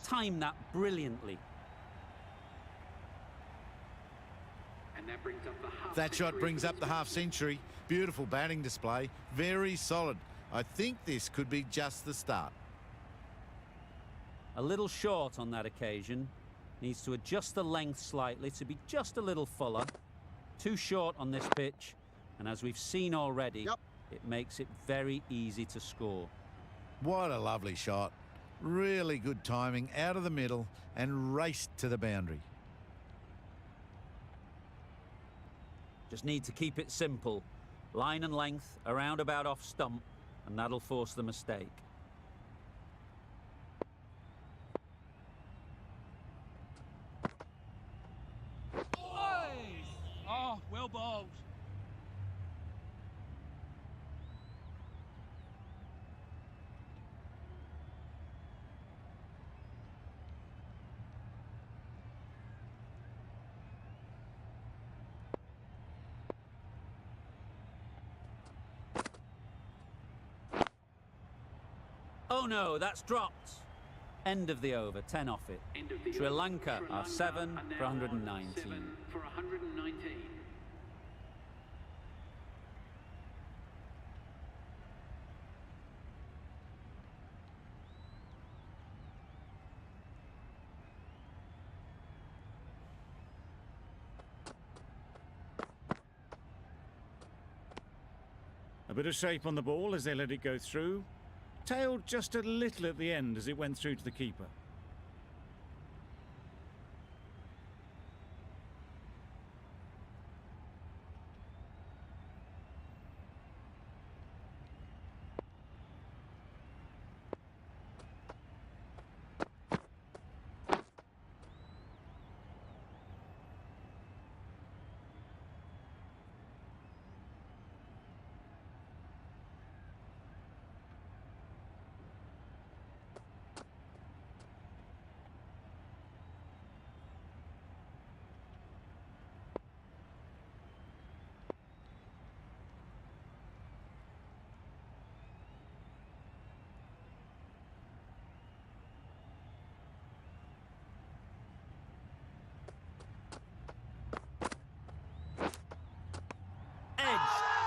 [SPEAKER 1] Timed that brilliantly.
[SPEAKER 3] And that brings up the half
[SPEAKER 7] That shot
[SPEAKER 3] century
[SPEAKER 7] brings
[SPEAKER 3] for
[SPEAKER 7] up
[SPEAKER 3] this
[SPEAKER 7] the
[SPEAKER 3] match.
[SPEAKER 7] half century. Beautiful batting display. Very solid. I think this could be just the start.
[SPEAKER 1] A little short on that occasion. Needs to adjust the length slightly to be just a little fuller. Too short on this pitch. And as we've seen already,
[SPEAKER 5] Yep.
[SPEAKER 1] it makes it very easy to score.
[SPEAKER 7] What a lovely shot. Really good timing out of the middle and raced to the boundary.
[SPEAKER 1] Just need to keep it simple. Line and length, around about off stump, and that'll force the mistake.
[SPEAKER 4] Oi! Oh, well bowled.
[SPEAKER 1] Oh no, that's dropped. End of the over, 10 off it.
[SPEAKER 3] End of the
[SPEAKER 1] Sri
[SPEAKER 3] over.
[SPEAKER 1] Lanka
[SPEAKER 3] Sri
[SPEAKER 1] are
[SPEAKER 3] Lanka
[SPEAKER 1] 7
[SPEAKER 3] are
[SPEAKER 1] for
[SPEAKER 3] now on
[SPEAKER 1] 119.
[SPEAKER 3] 7 for 119.
[SPEAKER 2] bit of shape on the ball as they let it go through. Tailed just a little at the end as it went through to the keeper.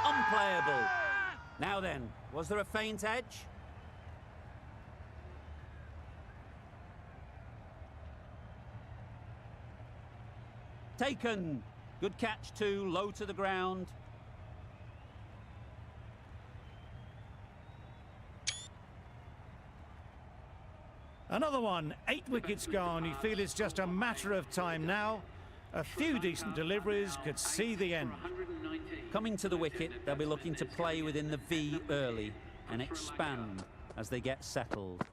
[SPEAKER 1] Unplayable. Now then, was there a faint edge? Taken. Good catch too, low to the ground.
[SPEAKER 2] Another one, 8 wickets gone. You feel it's just a matter of time now. A few decent deliveries could see the end.
[SPEAKER 1] Coming to the wicket, they'll be looking to play within the V early and expand as they get settled.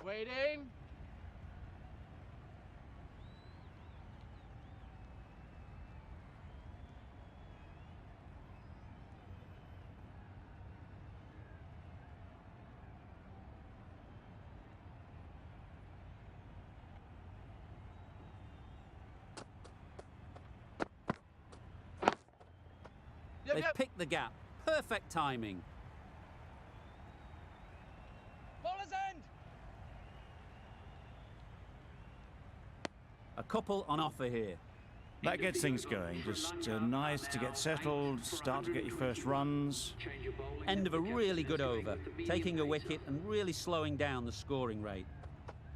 [SPEAKER 5] Waiting.
[SPEAKER 1] They've picked the gap. Perfect timing.
[SPEAKER 4] Bowler's end!
[SPEAKER 1] A couple on offer here.
[SPEAKER 2] That gets things going. Just nice to get settled, start to get your first runs.
[SPEAKER 1] End of a really good over, taking a wicket and really slowing down the scoring rate.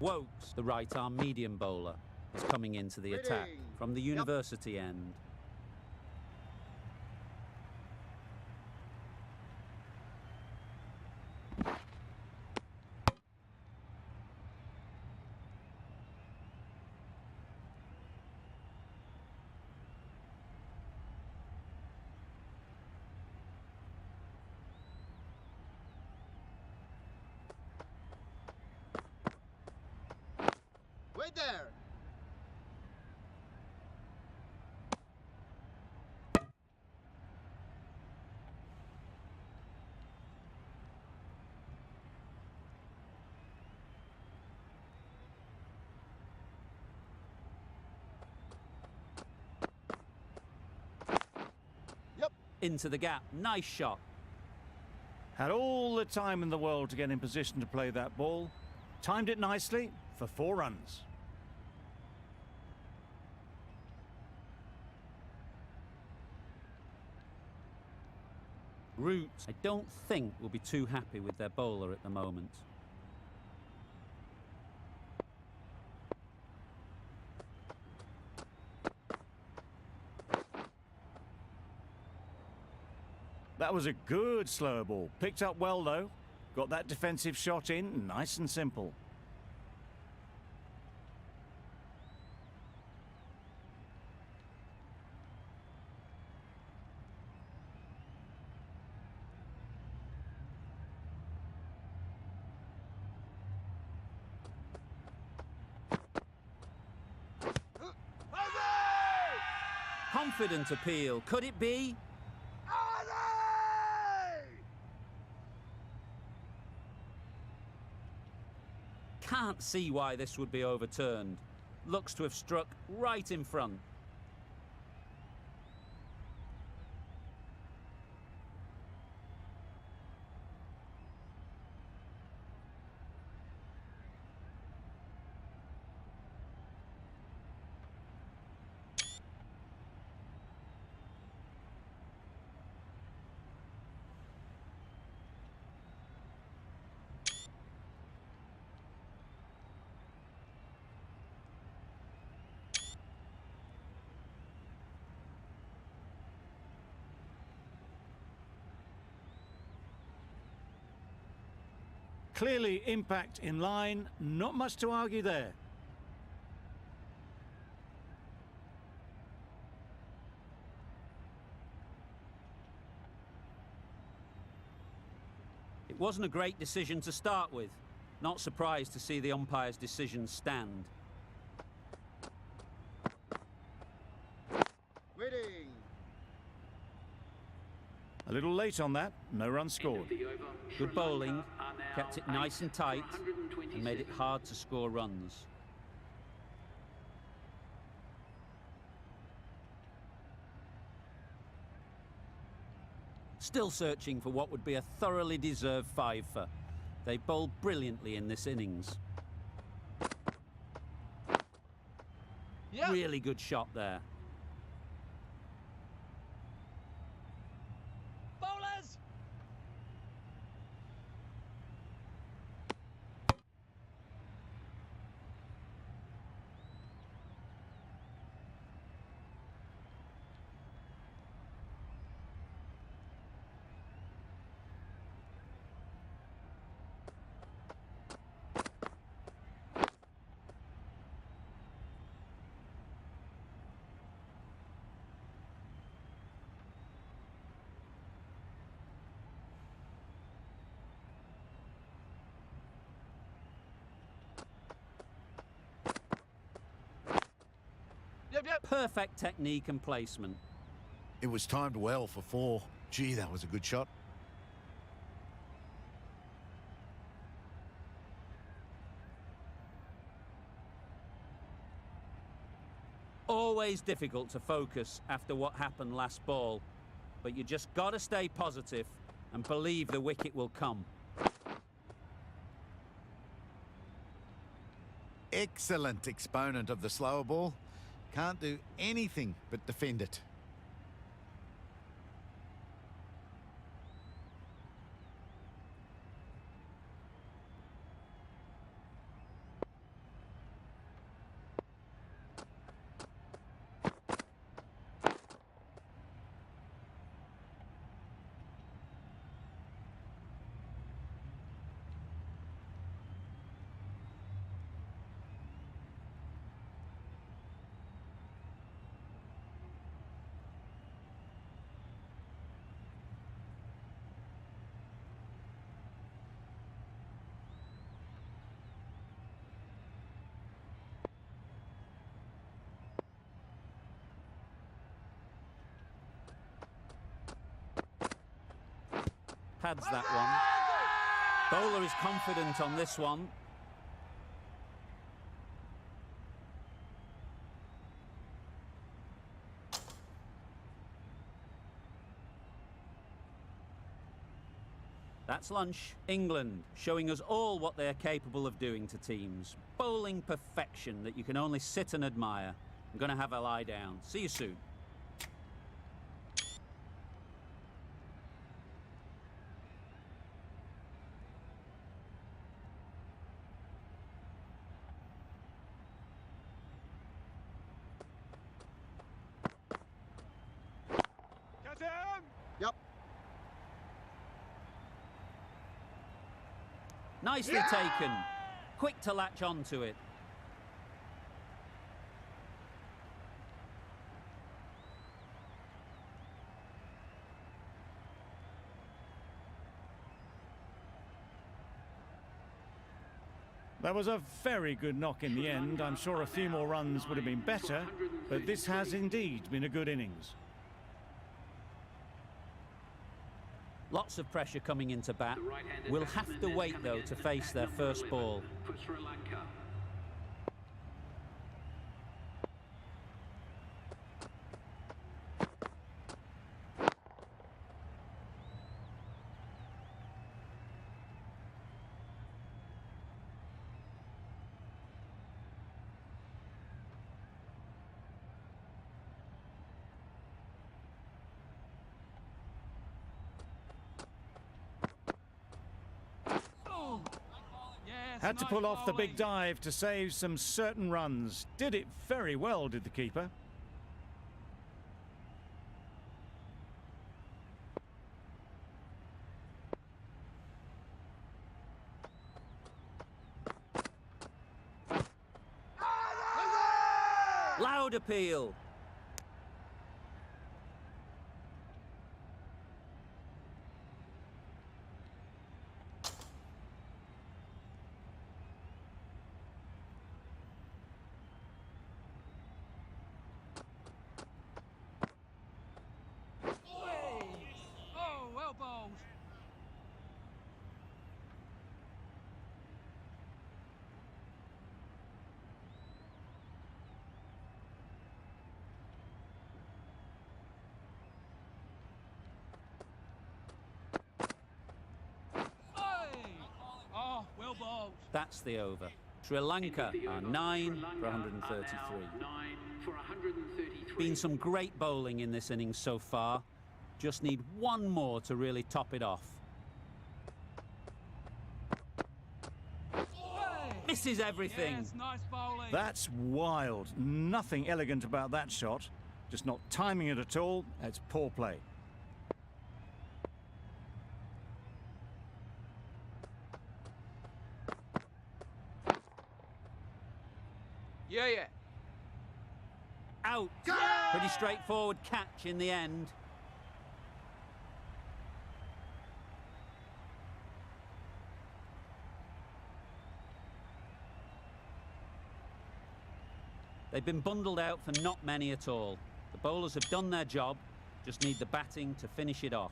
[SPEAKER 1] Wokes, the right-arm medium bowler, is coming into the attack from the university end.
[SPEAKER 5] Wait there.
[SPEAKER 1] Into the gap. Nice shot.
[SPEAKER 2] Had all the time in the world to get in position to play that ball. Timed it nicely for 4 runs.
[SPEAKER 1] Roots, I don't think, will be too happy with their bowler at the moment.
[SPEAKER 2] That was a good slow ball. Picked up well though. Got that defensive shot in, nice and simple.
[SPEAKER 1] Confident appeal. Could it be? Can't see why this would be overturned. Looks to have struck right in front.
[SPEAKER 2] Clearly impact in line, not much to argue there.
[SPEAKER 1] It wasn't a great decision to start with. Not surprised to see the umpire's decision stand.
[SPEAKER 5] Waiting.
[SPEAKER 2] A little late on that, no run scored.
[SPEAKER 1] Good bowling, kept it nice and tight, and made it hard to score runs. Still searching for what would be a thoroughly deserved five-for. They bowled brilliantly in this innings.
[SPEAKER 4] Yep.
[SPEAKER 1] Really good shot there.
[SPEAKER 4] Bowlers! Yep.
[SPEAKER 1] Perfect technique and placement.
[SPEAKER 7] It was timed well for 4. Gee, that was a good shot.
[SPEAKER 1] Always difficult to focus after what happened last ball, but you just got to stay positive and believe the wicket will come.
[SPEAKER 7] Excellent exponent of the slower ball. Can't do anything but defend it.
[SPEAKER 1] Pads that one. Bowler is confident on this one. That's lunch. England showing us all what they're capable of doing to teams. Bowling perfection that you can only sit and admire. I'm going to have a lie down. See you soon.
[SPEAKER 5] Yep.
[SPEAKER 1] Nicely taken. Quick to latch onto it.
[SPEAKER 2] That was a very good knock in the end. I'm sure a few more runs would have been better, but this has indeed been a good innings.
[SPEAKER 1] Lots of pressure coming into bat. We'll have to wait, though, to face their first ball.
[SPEAKER 3] For Sri Lanka.
[SPEAKER 4] Yes,
[SPEAKER 2] Had to
[SPEAKER 4] nice
[SPEAKER 2] pull off the big
[SPEAKER 4] bowling.
[SPEAKER 2] dive to save some certain runs. Did it very well, did the keeper.
[SPEAKER 1] Loud appeal.
[SPEAKER 4] Oh, well bowled. Oh, well bowled.
[SPEAKER 1] That's the over. Sri Lanka are 9 for 133.
[SPEAKER 3] 9 for 133.
[SPEAKER 1] Been some great bowling in this innings so far. Just need one more to really top it off. Misses everything.
[SPEAKER 4] Yes, nice bowling.
[SPEAKER 2] That's wild. Nothing elegant about that shot. Just not timing it at all. It's poor play.
[SPEAKER 4] Yeah.
[SPEAKER 1] Out. Pretty straightforward catch in the end. They've been bundled out for not many at all. The bowlers have done their job, just need the batting to finish it off.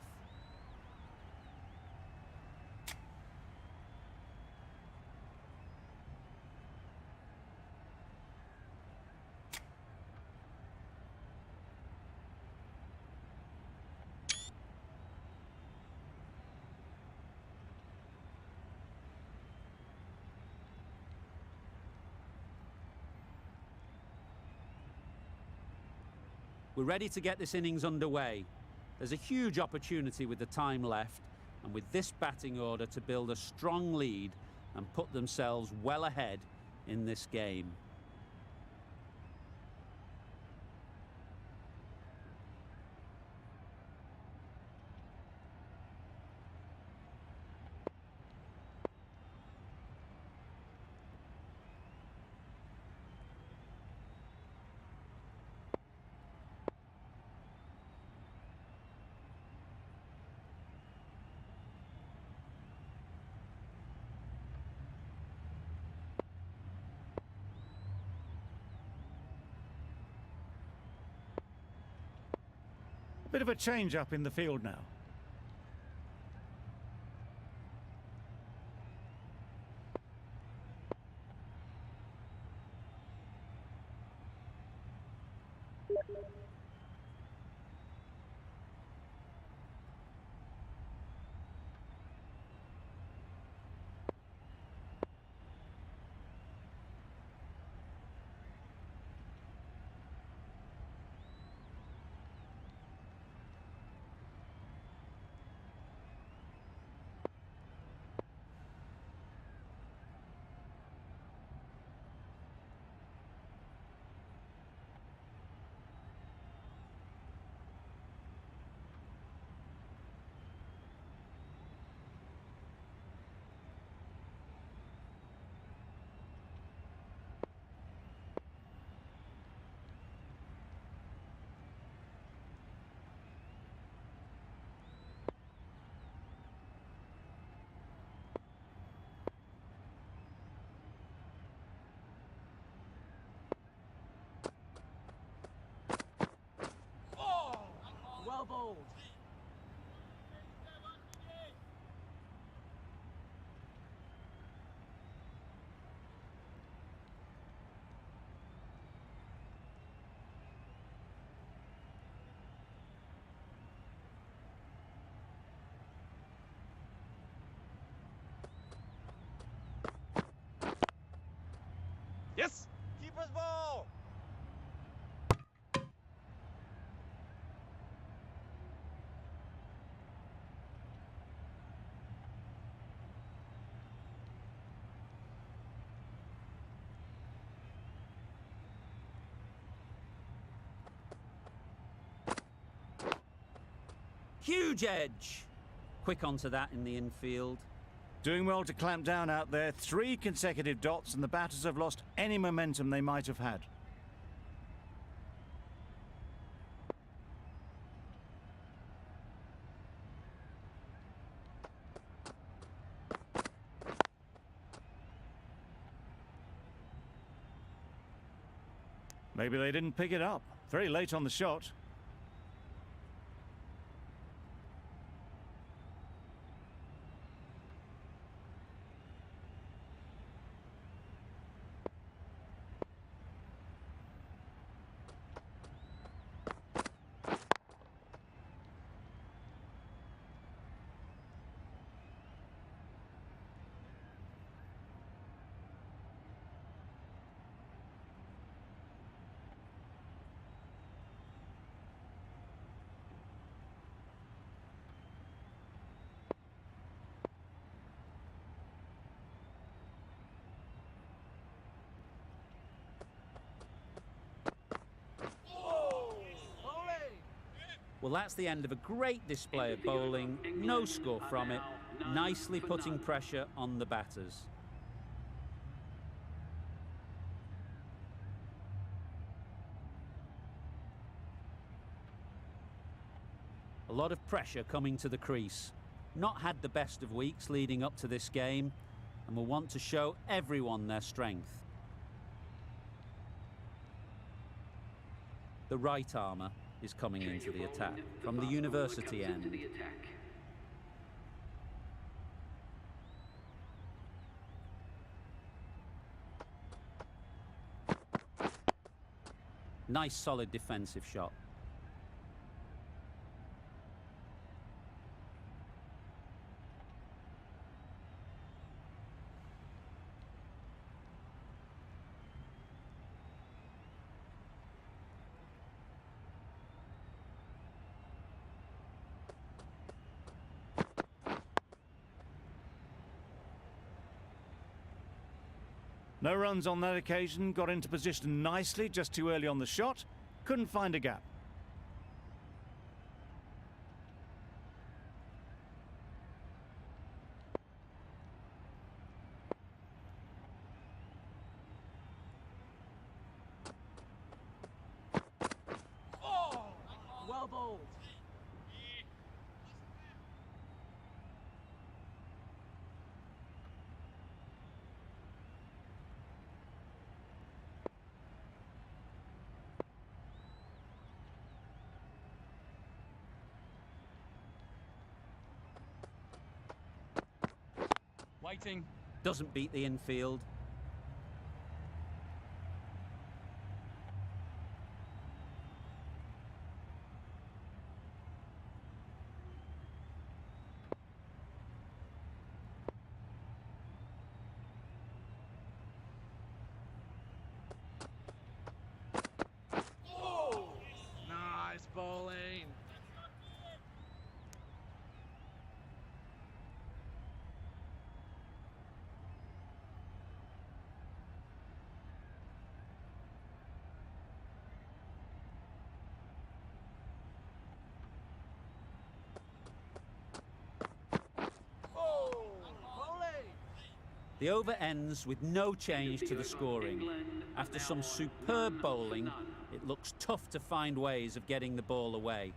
[SPEAKER 1] We're ready to get this innings underway. There's a huge opportunity with the time left, and with this batting order to build a strong lead and put themselves well ahead in this game.
[SPEAKER 2] Bit of a change up in the field now.
[SPEAKER 4] Well bowled. Yes.
[SPEAKER 5] Keeper's ball!
[SPEAKER 1] Huge edge. Quick onto that in the infield.
[SPEAKER 2] Doing well to clamp down out there. 3 consecutive dots and the batters have lost any momentum they might have had. Maybe they didn't pick it up. Very late on the shot.
[SPEAKER 1] Well, that's the end of a great display of bowling. No score from it. Nicely putting pressure on the batters. A lot of pressure coming to the crease. Not had the best of weeks leading up to this game, and will want to show everyone their strength. The right armour is coming into the attack from the university end. Nice solid defensive shot.
[SPEAKER 2] No runs on that occasion, got into position nicely, just too early on the shot. Couldn't find a gap.
[SPEAKER 4] Oh, well bowled. Waiting.
[SPEAKER 1] Doesn't beat the infield.
[SPEAKER 4] Nice bowling.
[SPEAKER 1] The over ends with no change to the scoring. After some superb bowling, it looks tough to find ways of getting the ball away.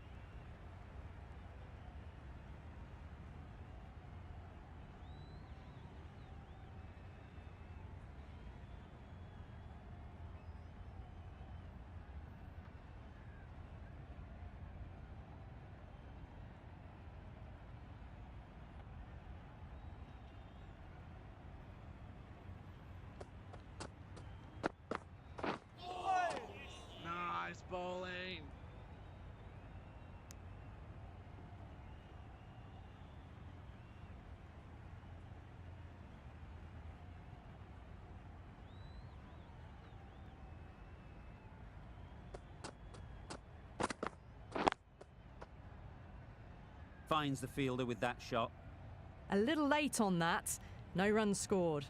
[SPEAKER 4] Nice bowling.
[SPEAKER 1] Finds the fielder with that shot.
[SPEAKER 6] A little late on that. No runs scored.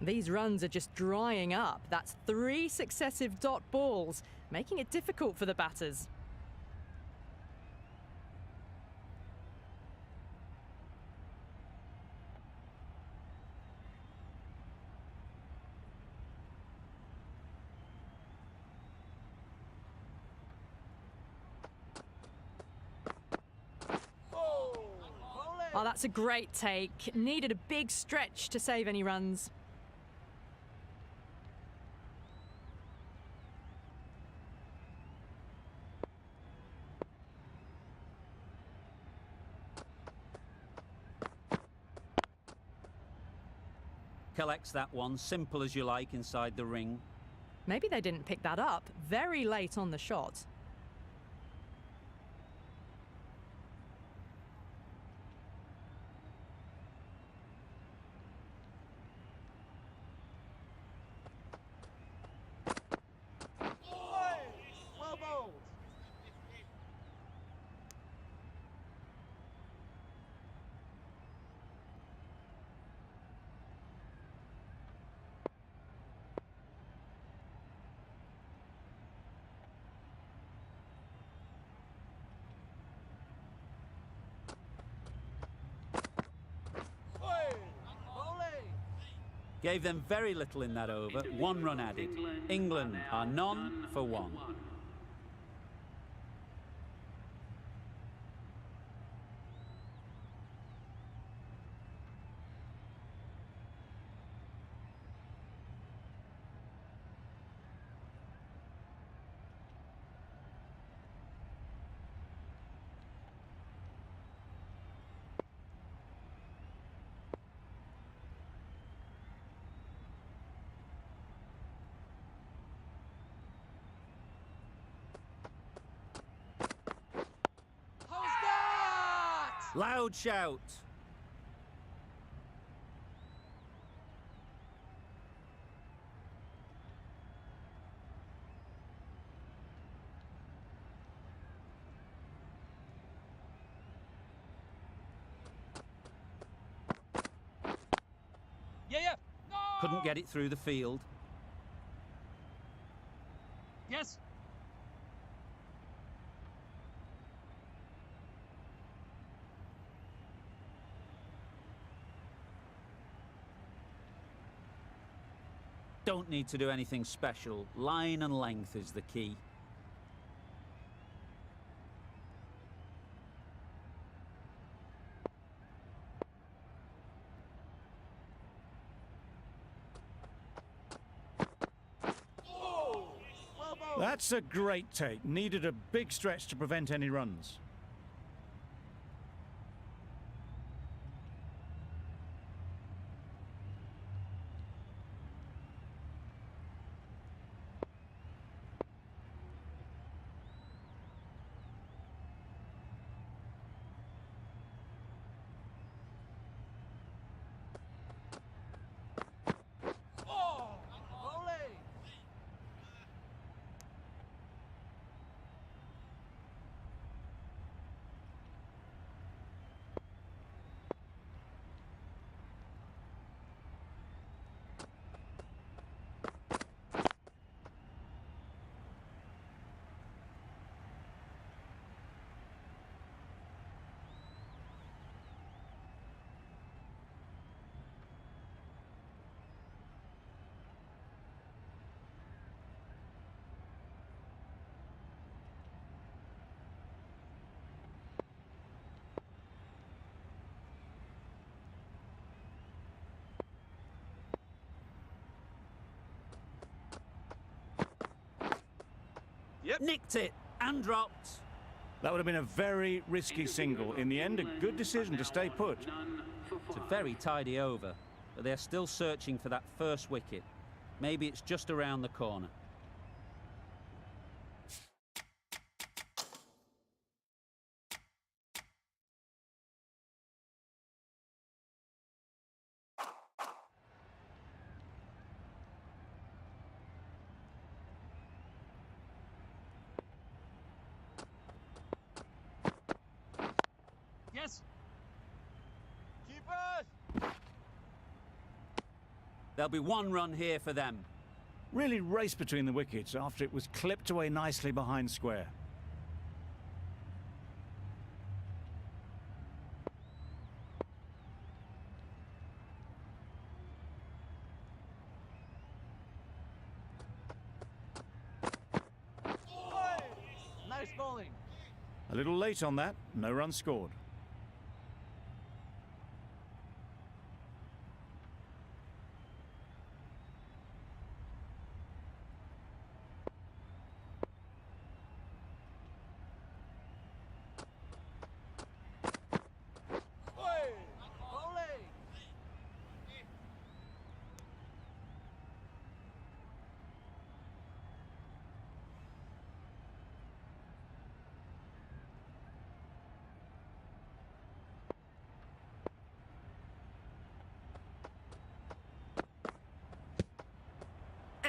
[SPEAKER 6] These runs are just drying up. That's 3 successive dot balls, making it difficult for the batters. Oh, that's a great take. Needed a big stretch to save any runs.
[SPEAKER 1] Collects that one, simple as you like, inside the ring.
[SPEAKER 6] Maybe they didn't pick that up. Very late on the shot.
[SPEAKER 5] Well bowled.
[SPEAKER 1] Gave them very little in that over. 1 run added. England are none for 1. Loud shout.
[SPEAKER 4] Yeah. No!
[SPEAKER 1] Couldn't get it through the field.
[SPEAKER 4] Yes.
[SPEAKER 1] Don't need to do anything special. Line and length is the key.
[SPEAKER 2] That's a great take. Needed a big stretch to prevent any runs.
[SPEAKER 5] Yep.
[SPEAKER 1] Nicked it and dropped.
[SPEAKER 2] That would have been a very risky single. In the end, a good decision to stay put.
[SPEAKER 1] It's a very tidy over, but they're still searching for that first wicket. Maybe it's just around the corner.
[SPEAKER 4] Yes.
[SPEAKER 5] Keepers!
[SPEAKER 1] There'll be 1 run here for them.
[SPEAKER 2] Really raced between the wickets after it was clipped away nicely behind square.
[SPEAKER 5] Nice bowling.
[SPEAKER 2] A little late on that, no run scored.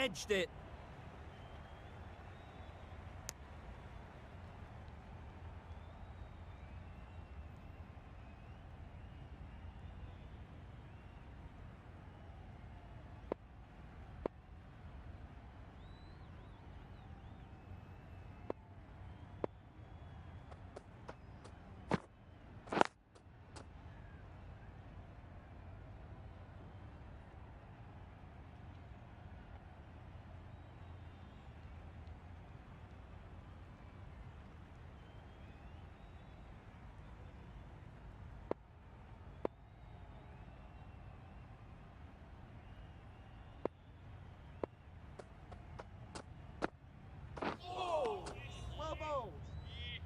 [SPEAKER 1] edged it.
[SPEAKER 5] Well bowled.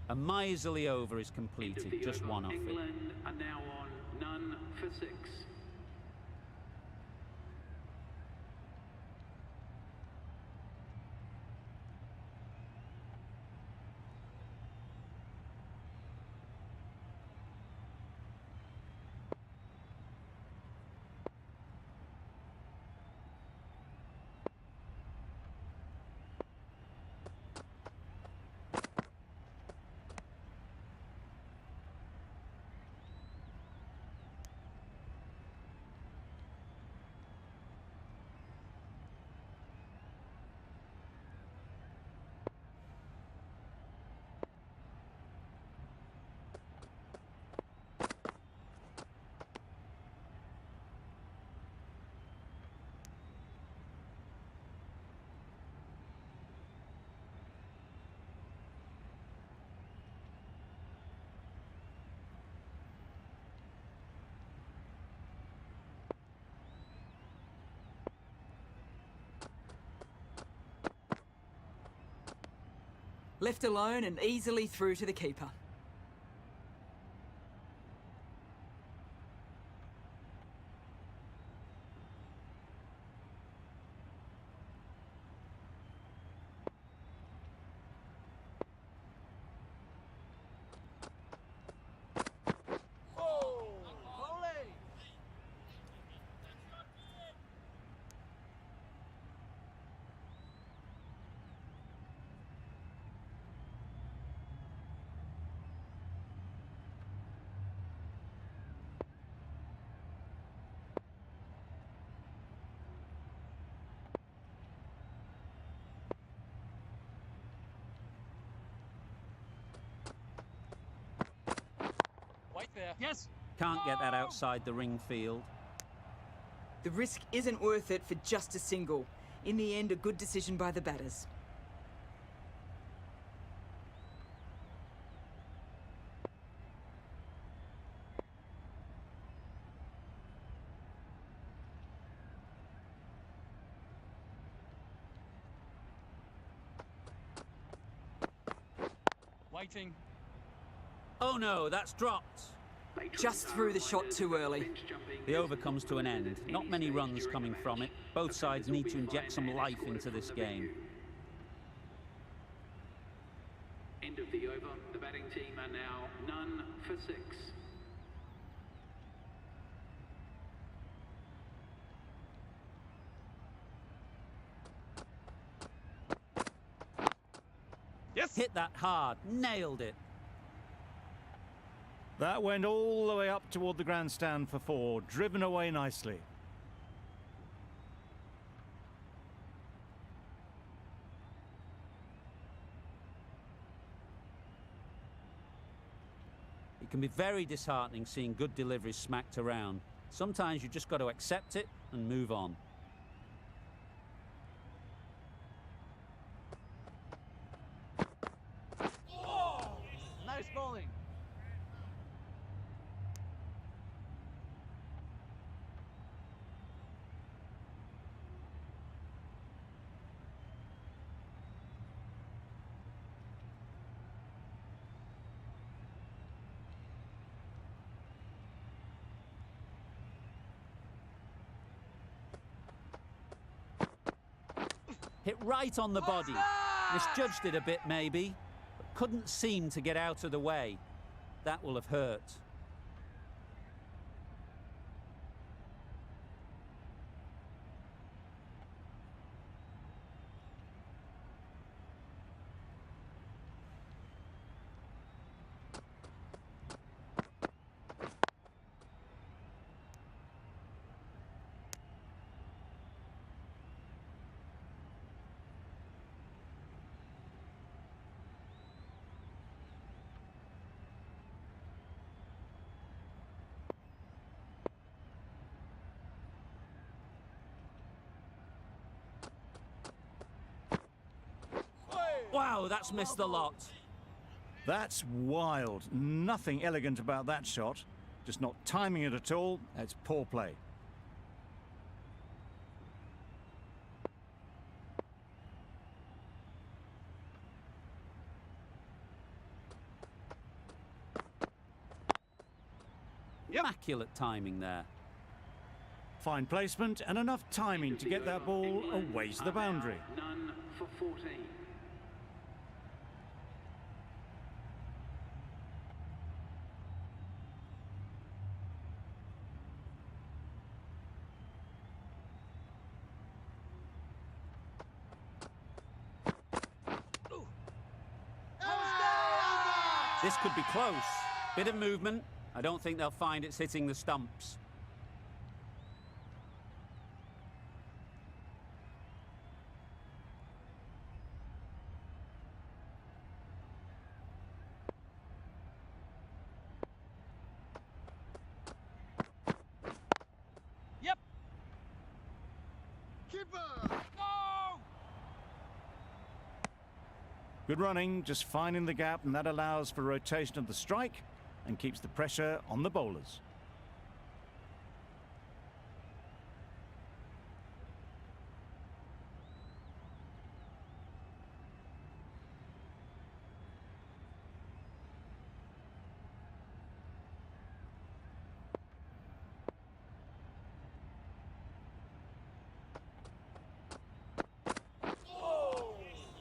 [SPEAKER 1] A miserly over is
[SPEAKER 3] End of
[SPEAKER 1] completed,
[SPEAKER 3] the
[SPEAKER 1] just
[SPEAKER 3] over.
[SPEAKER 1] one off it.
[SPEAKER 3] England are now on none for 6.
[SPEAKER 8] Left alone and easily through to the keeper.
[SPEAKER 5] Bowling.
[SPEAKER 4] Wait there. Yes.
[SPEAKER 1] Can't get that outside the ring field.
[SPEAKER 8] The risk isn't worth it for just a single. In the end, a good decision by the batters.
[SPEAKER 4] Waiting.
[SPEAKER 1] Oh no, that's dropped.
[SPEAKER 8] Just threw the shot too early.
[SPEAKER 1] The over comes to an end. Not many runs coming from it. Both sides need to inject some life into this game.
[SPEAKER 3] End of the over. The batting team are now none for 6.
[SPEAKER 4] Yes.
[SPEAKER 1] Hit that hard, nailed it.
[SPEAKER 2] That went all the way up toward the grandstand for 4, driven away nicely.
[SPEAKER 1] It can be very disheartening seeing good deliveries smacked around. Sometimes you just got to accept it and move on.
[SPEAKER 5] Nice bowling.
[SPEAKER 1] Hit right on the body. Misjudged it a bit maybe, but couldn't seem to get out of the way. That will have hurt. Wow, that's missed the lot.
[SPEAKER 2] That's wild. Nothing elegant about that shot. Just not timing it at all. It's poor play.
[SPEAKER 1] Immaculate timing there.
[SPEAKER 2] Fine placement and enough timing to get that ball away to the boundary.
[SPEAKER 3] None for 14.
[SPEAKER 1] This could be close. Bit of movement. I don't think they'll find it's hitting the stumps.
[SPEAKER 4] Yep. Keeper. No.
[SPEAKER 2] Good running, just finding the gap, and that allows for rotation of the strike and keeps the pressure on the bowlers.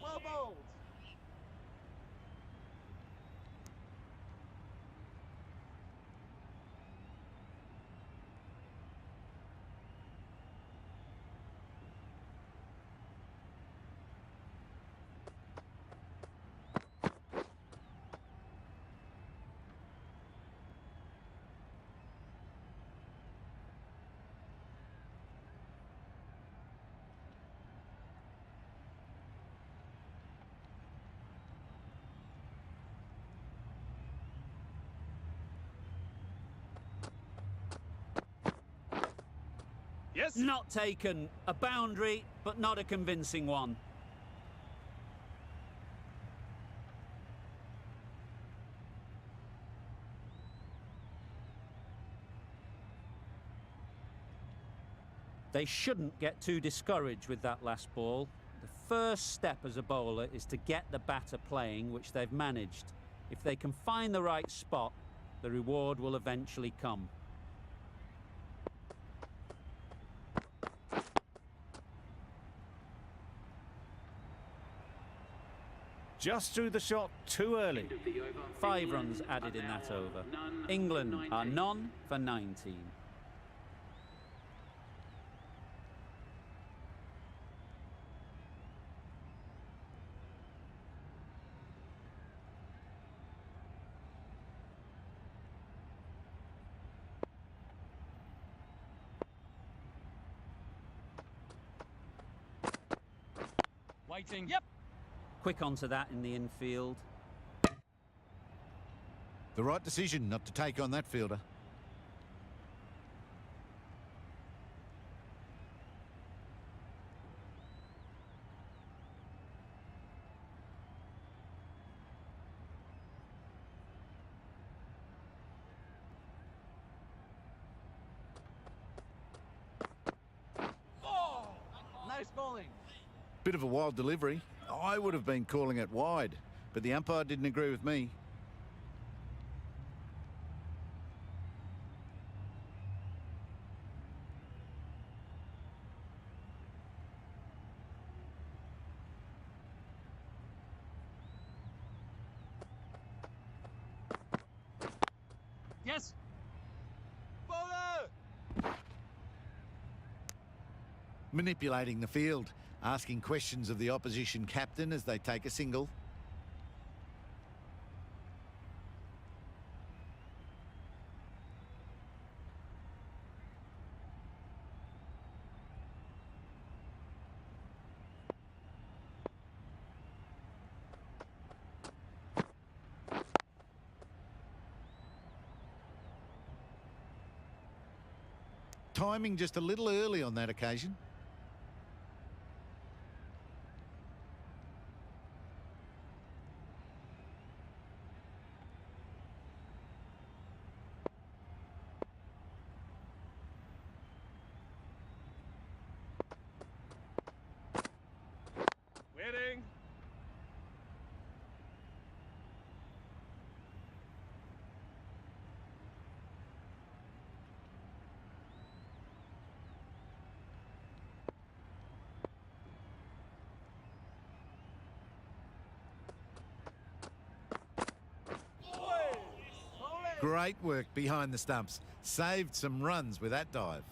[SPEAKER 5] Well bowled.
[SPEAKER 4] Yes.
[SPEAKER 1] Not taken. A boundary, but not a convincing one. They shouldn't get too discouraged with that last ball. The first step as a bowler is to get the batter playing, which they've managed. If they can find the right spot, the reward will eventually come.
[SPEAKER 2] Just threw the shot too early.
[SPEAKER 3] End of the over.
[SPEAKER 1] 5 runs
[SPEAKER 3] England
[SPEAKER 1] added
[SPEAKER 3] are
[SPEAKER 1] in that
[SPEAKER 3] now
[SPEAKER 1] over.
[SPEAKER 3] none
[SPEAKER 1] England
[SPEAKER 3] for
[SPEAKER 1] are
[SPEAKER 3] 19.
[SPEAKER 1] none for 19.
[SPEAKER 4] Waiting. Yep.
[SPEAKER 1] Quick onto that in the infield.
[SPEAKER 7] The right decision not to take on that fielder.
[SPEAKER 5] Nice bowling.
[SPEAKER 7] Bit of a wild delivery. I would have been calling it wide, but the umpire didn't agree with me.
[SPEAKER 4] Yes.
[SPEAKER 5] Bowler.
[SPEAKER 7] Manipulating the field, asking questions of the opposition captain as they take a single. Timing just a little early on that occasion. Great work behind the stumps. Saved some runs with that dive.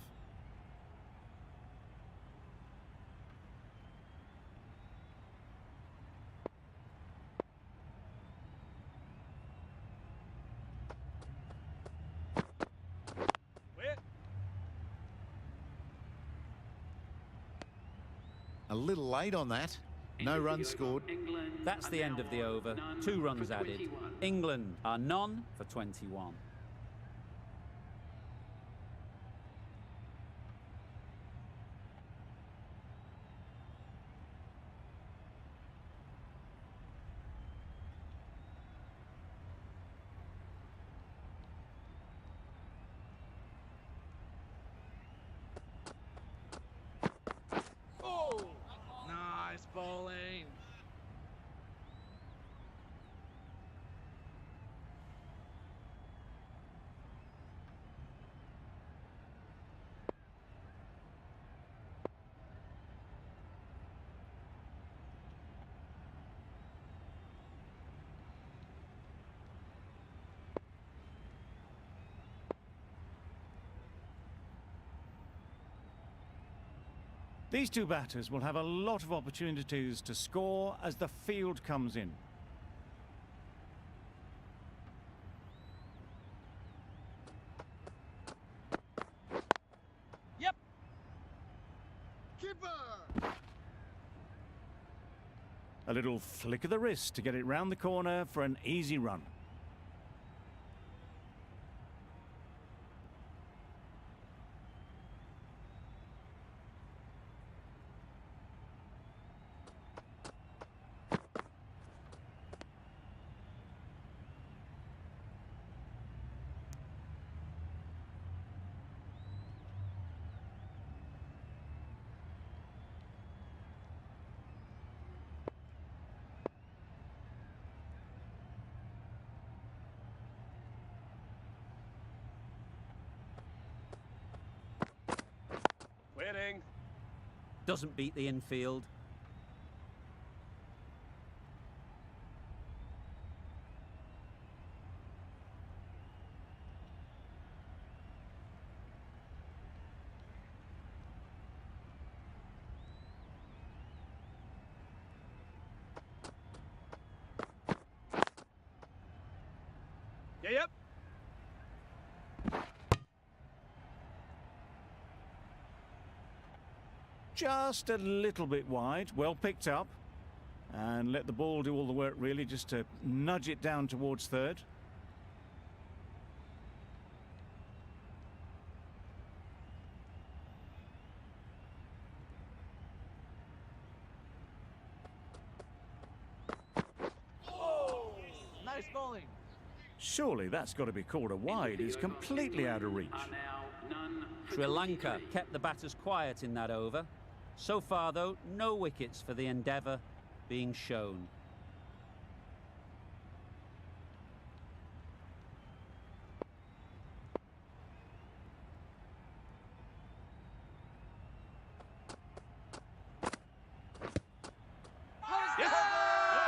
[SPEAKER 7] A little late on that. No runs scored.
[SPEAKER 3] England
[SPEAKER 1] That's
[SPEAKER 3] are
[SPEAKER 1] the end
[SPEAKER 3] now
[SPEAKER 1] of the
[SPEAKER 3] on
[SPEAKER 1] over.
[SPEAKER 3] none
[SPEAKER 1] 2 runs
[SPEAKER 3] for
[SPEAKER 1] added.
[SPEAKER 3] 21.
[SPEAKER 1] England are none for 21.
[SPEAKER 4] Oh! Nice bowling.
[SPEAKER 2] These two batters will have a lot of opportunities to score as the field comes in.
[SPEAKER 4] Yep.
[SPEAKER 2] A little flick of the wrist to get it round the corner for an easy run.
[SPEAKER 4] Winning.
[SPEAKER 1] Doesn't beat the infield.
[SPEAKER 4] Yep.
[SPEAKER 2] Just a little bit wide, well picked up. And let the ball do all the work really, just to nudge it down towards third.
[SPEAKER 5] Nice bowling.
[SPEAKER 2] Surely that's got to be called a wide. It's completely out of reach.
[SPEAKER 3] Are now none for
[SPEAKER 1] Sri Lanka
[SPEAKER 3] 23.
[SPEAKER 1] kept the batters quiet in that over. So far, though, no wickets for the endeavour being shown.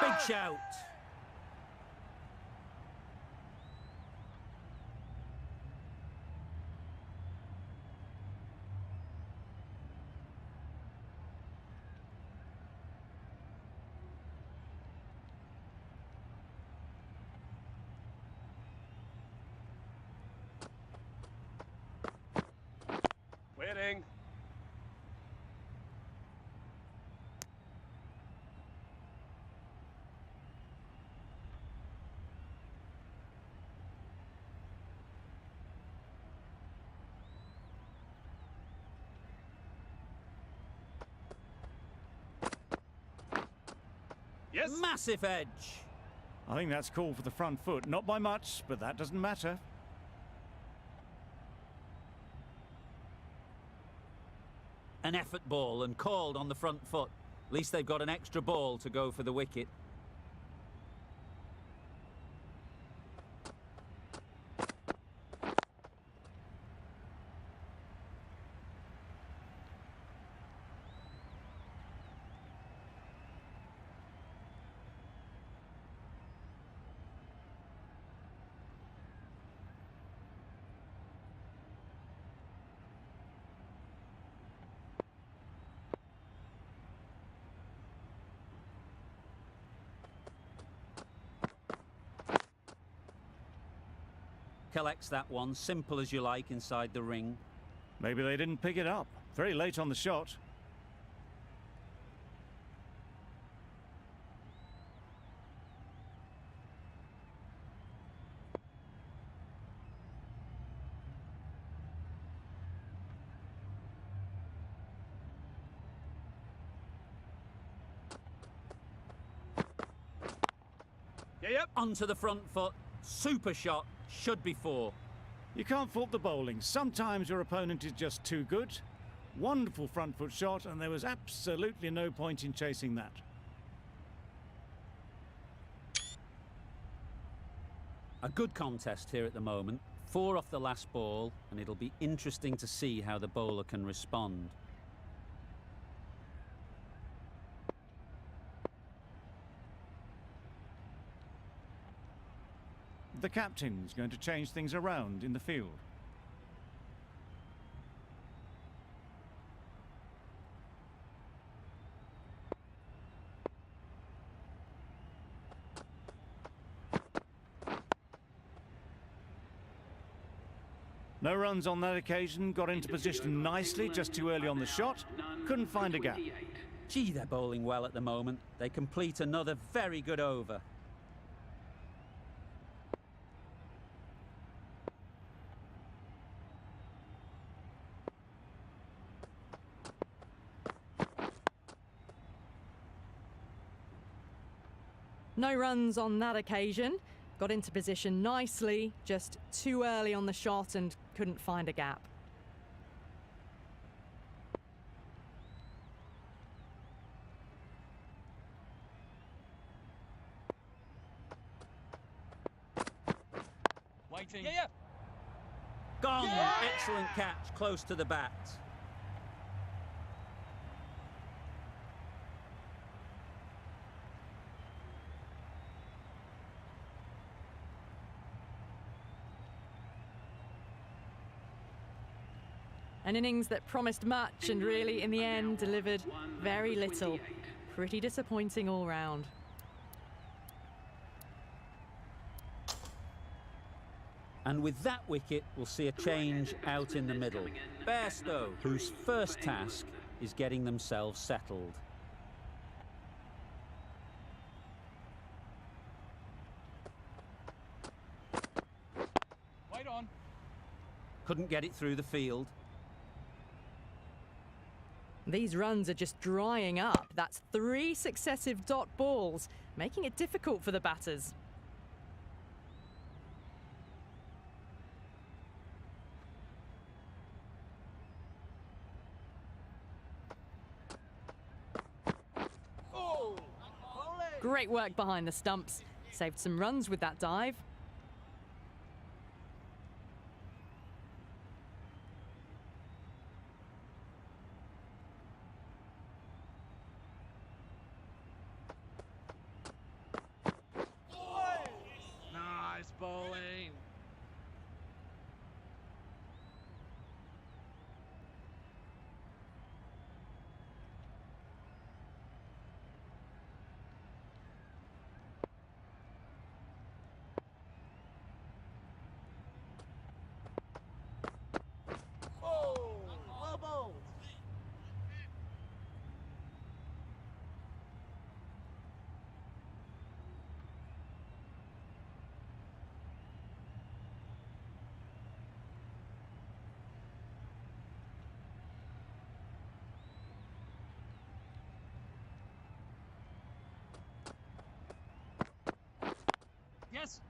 [SPEAKER 1] Big shout.
[SPEAKER 4] Winning. Yes.
[SPEAKER 1] Massive edge.
[SPEAKER 2] I think that's called for the front foot. Not by much, but that doesn't matter.
[SPEAKER 1] An effort ball and called on the front foot. At least they've got an extra ball to go for the wicket. Collects that one, simple as you like, inside the ring.
[SPEAKER 2] Maybe they didn't pick it up. Very late on the shot.
[SPEAKER 4] Yep.
[SPEAKER 1] Onto the front foot. Super shot. Should be 4.
[SPEAKER 2] You can't fault the bowling. Sometimes your opponent is just too good. Wonderful front foot shot, and there was absolutely no point in chasing that.
[SPEAKER 1] A good contest here at the moment. 4 off the last ball, and it'll be interesting to see how the bowler can respond.
[SPEAKER 2] The captain's going to change things around in the field. No runs on that occasion, got into position nicely, just too early on the shot, couldn't find a gap.
[SPEAKER 1] Gee, they're bowling well at the moment. They complete another very good over.
[SPEAKER 6] No runs on that occasion. Got into position nicely, just too early on the shot and couldn't find a gap.
[SPEAKER 4] Waiting.
[SPEAKER 1] Gone! Excellent catch, close to the bat.
[SPEAKER 6] An innings that promised much and really, in the end, delivered very little. Pretty disappointing all round.
[SPEAKER 1] And with that wicket, we'll see a change out in the middle. Bairstow, whose first task is getting themselves settled.
[SPEAKER 4] Wait on.
[SPEAKER 1] Couldn't get it through the field.
[SPEAKER 6] These runs are just drying up. That's 3 successive dot balls, making it difficult for the batters. Great work behind the stumps. Saved some runs with that dive.
[SPEAKER 4] Nice bowling.
[SPEAKER 5] Well bowled.
[SPEAKER 4] Yes.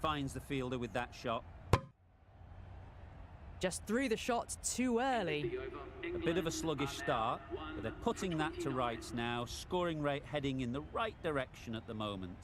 [SPEAKER 1] Finds the fielder with that shot.
[SPEAKER 6] Just threw the shot too early.
[SPEAKER 1] A bit of a sluggish start, but they're putting that to rights now. Scoring rate heading in the right direction at the moment.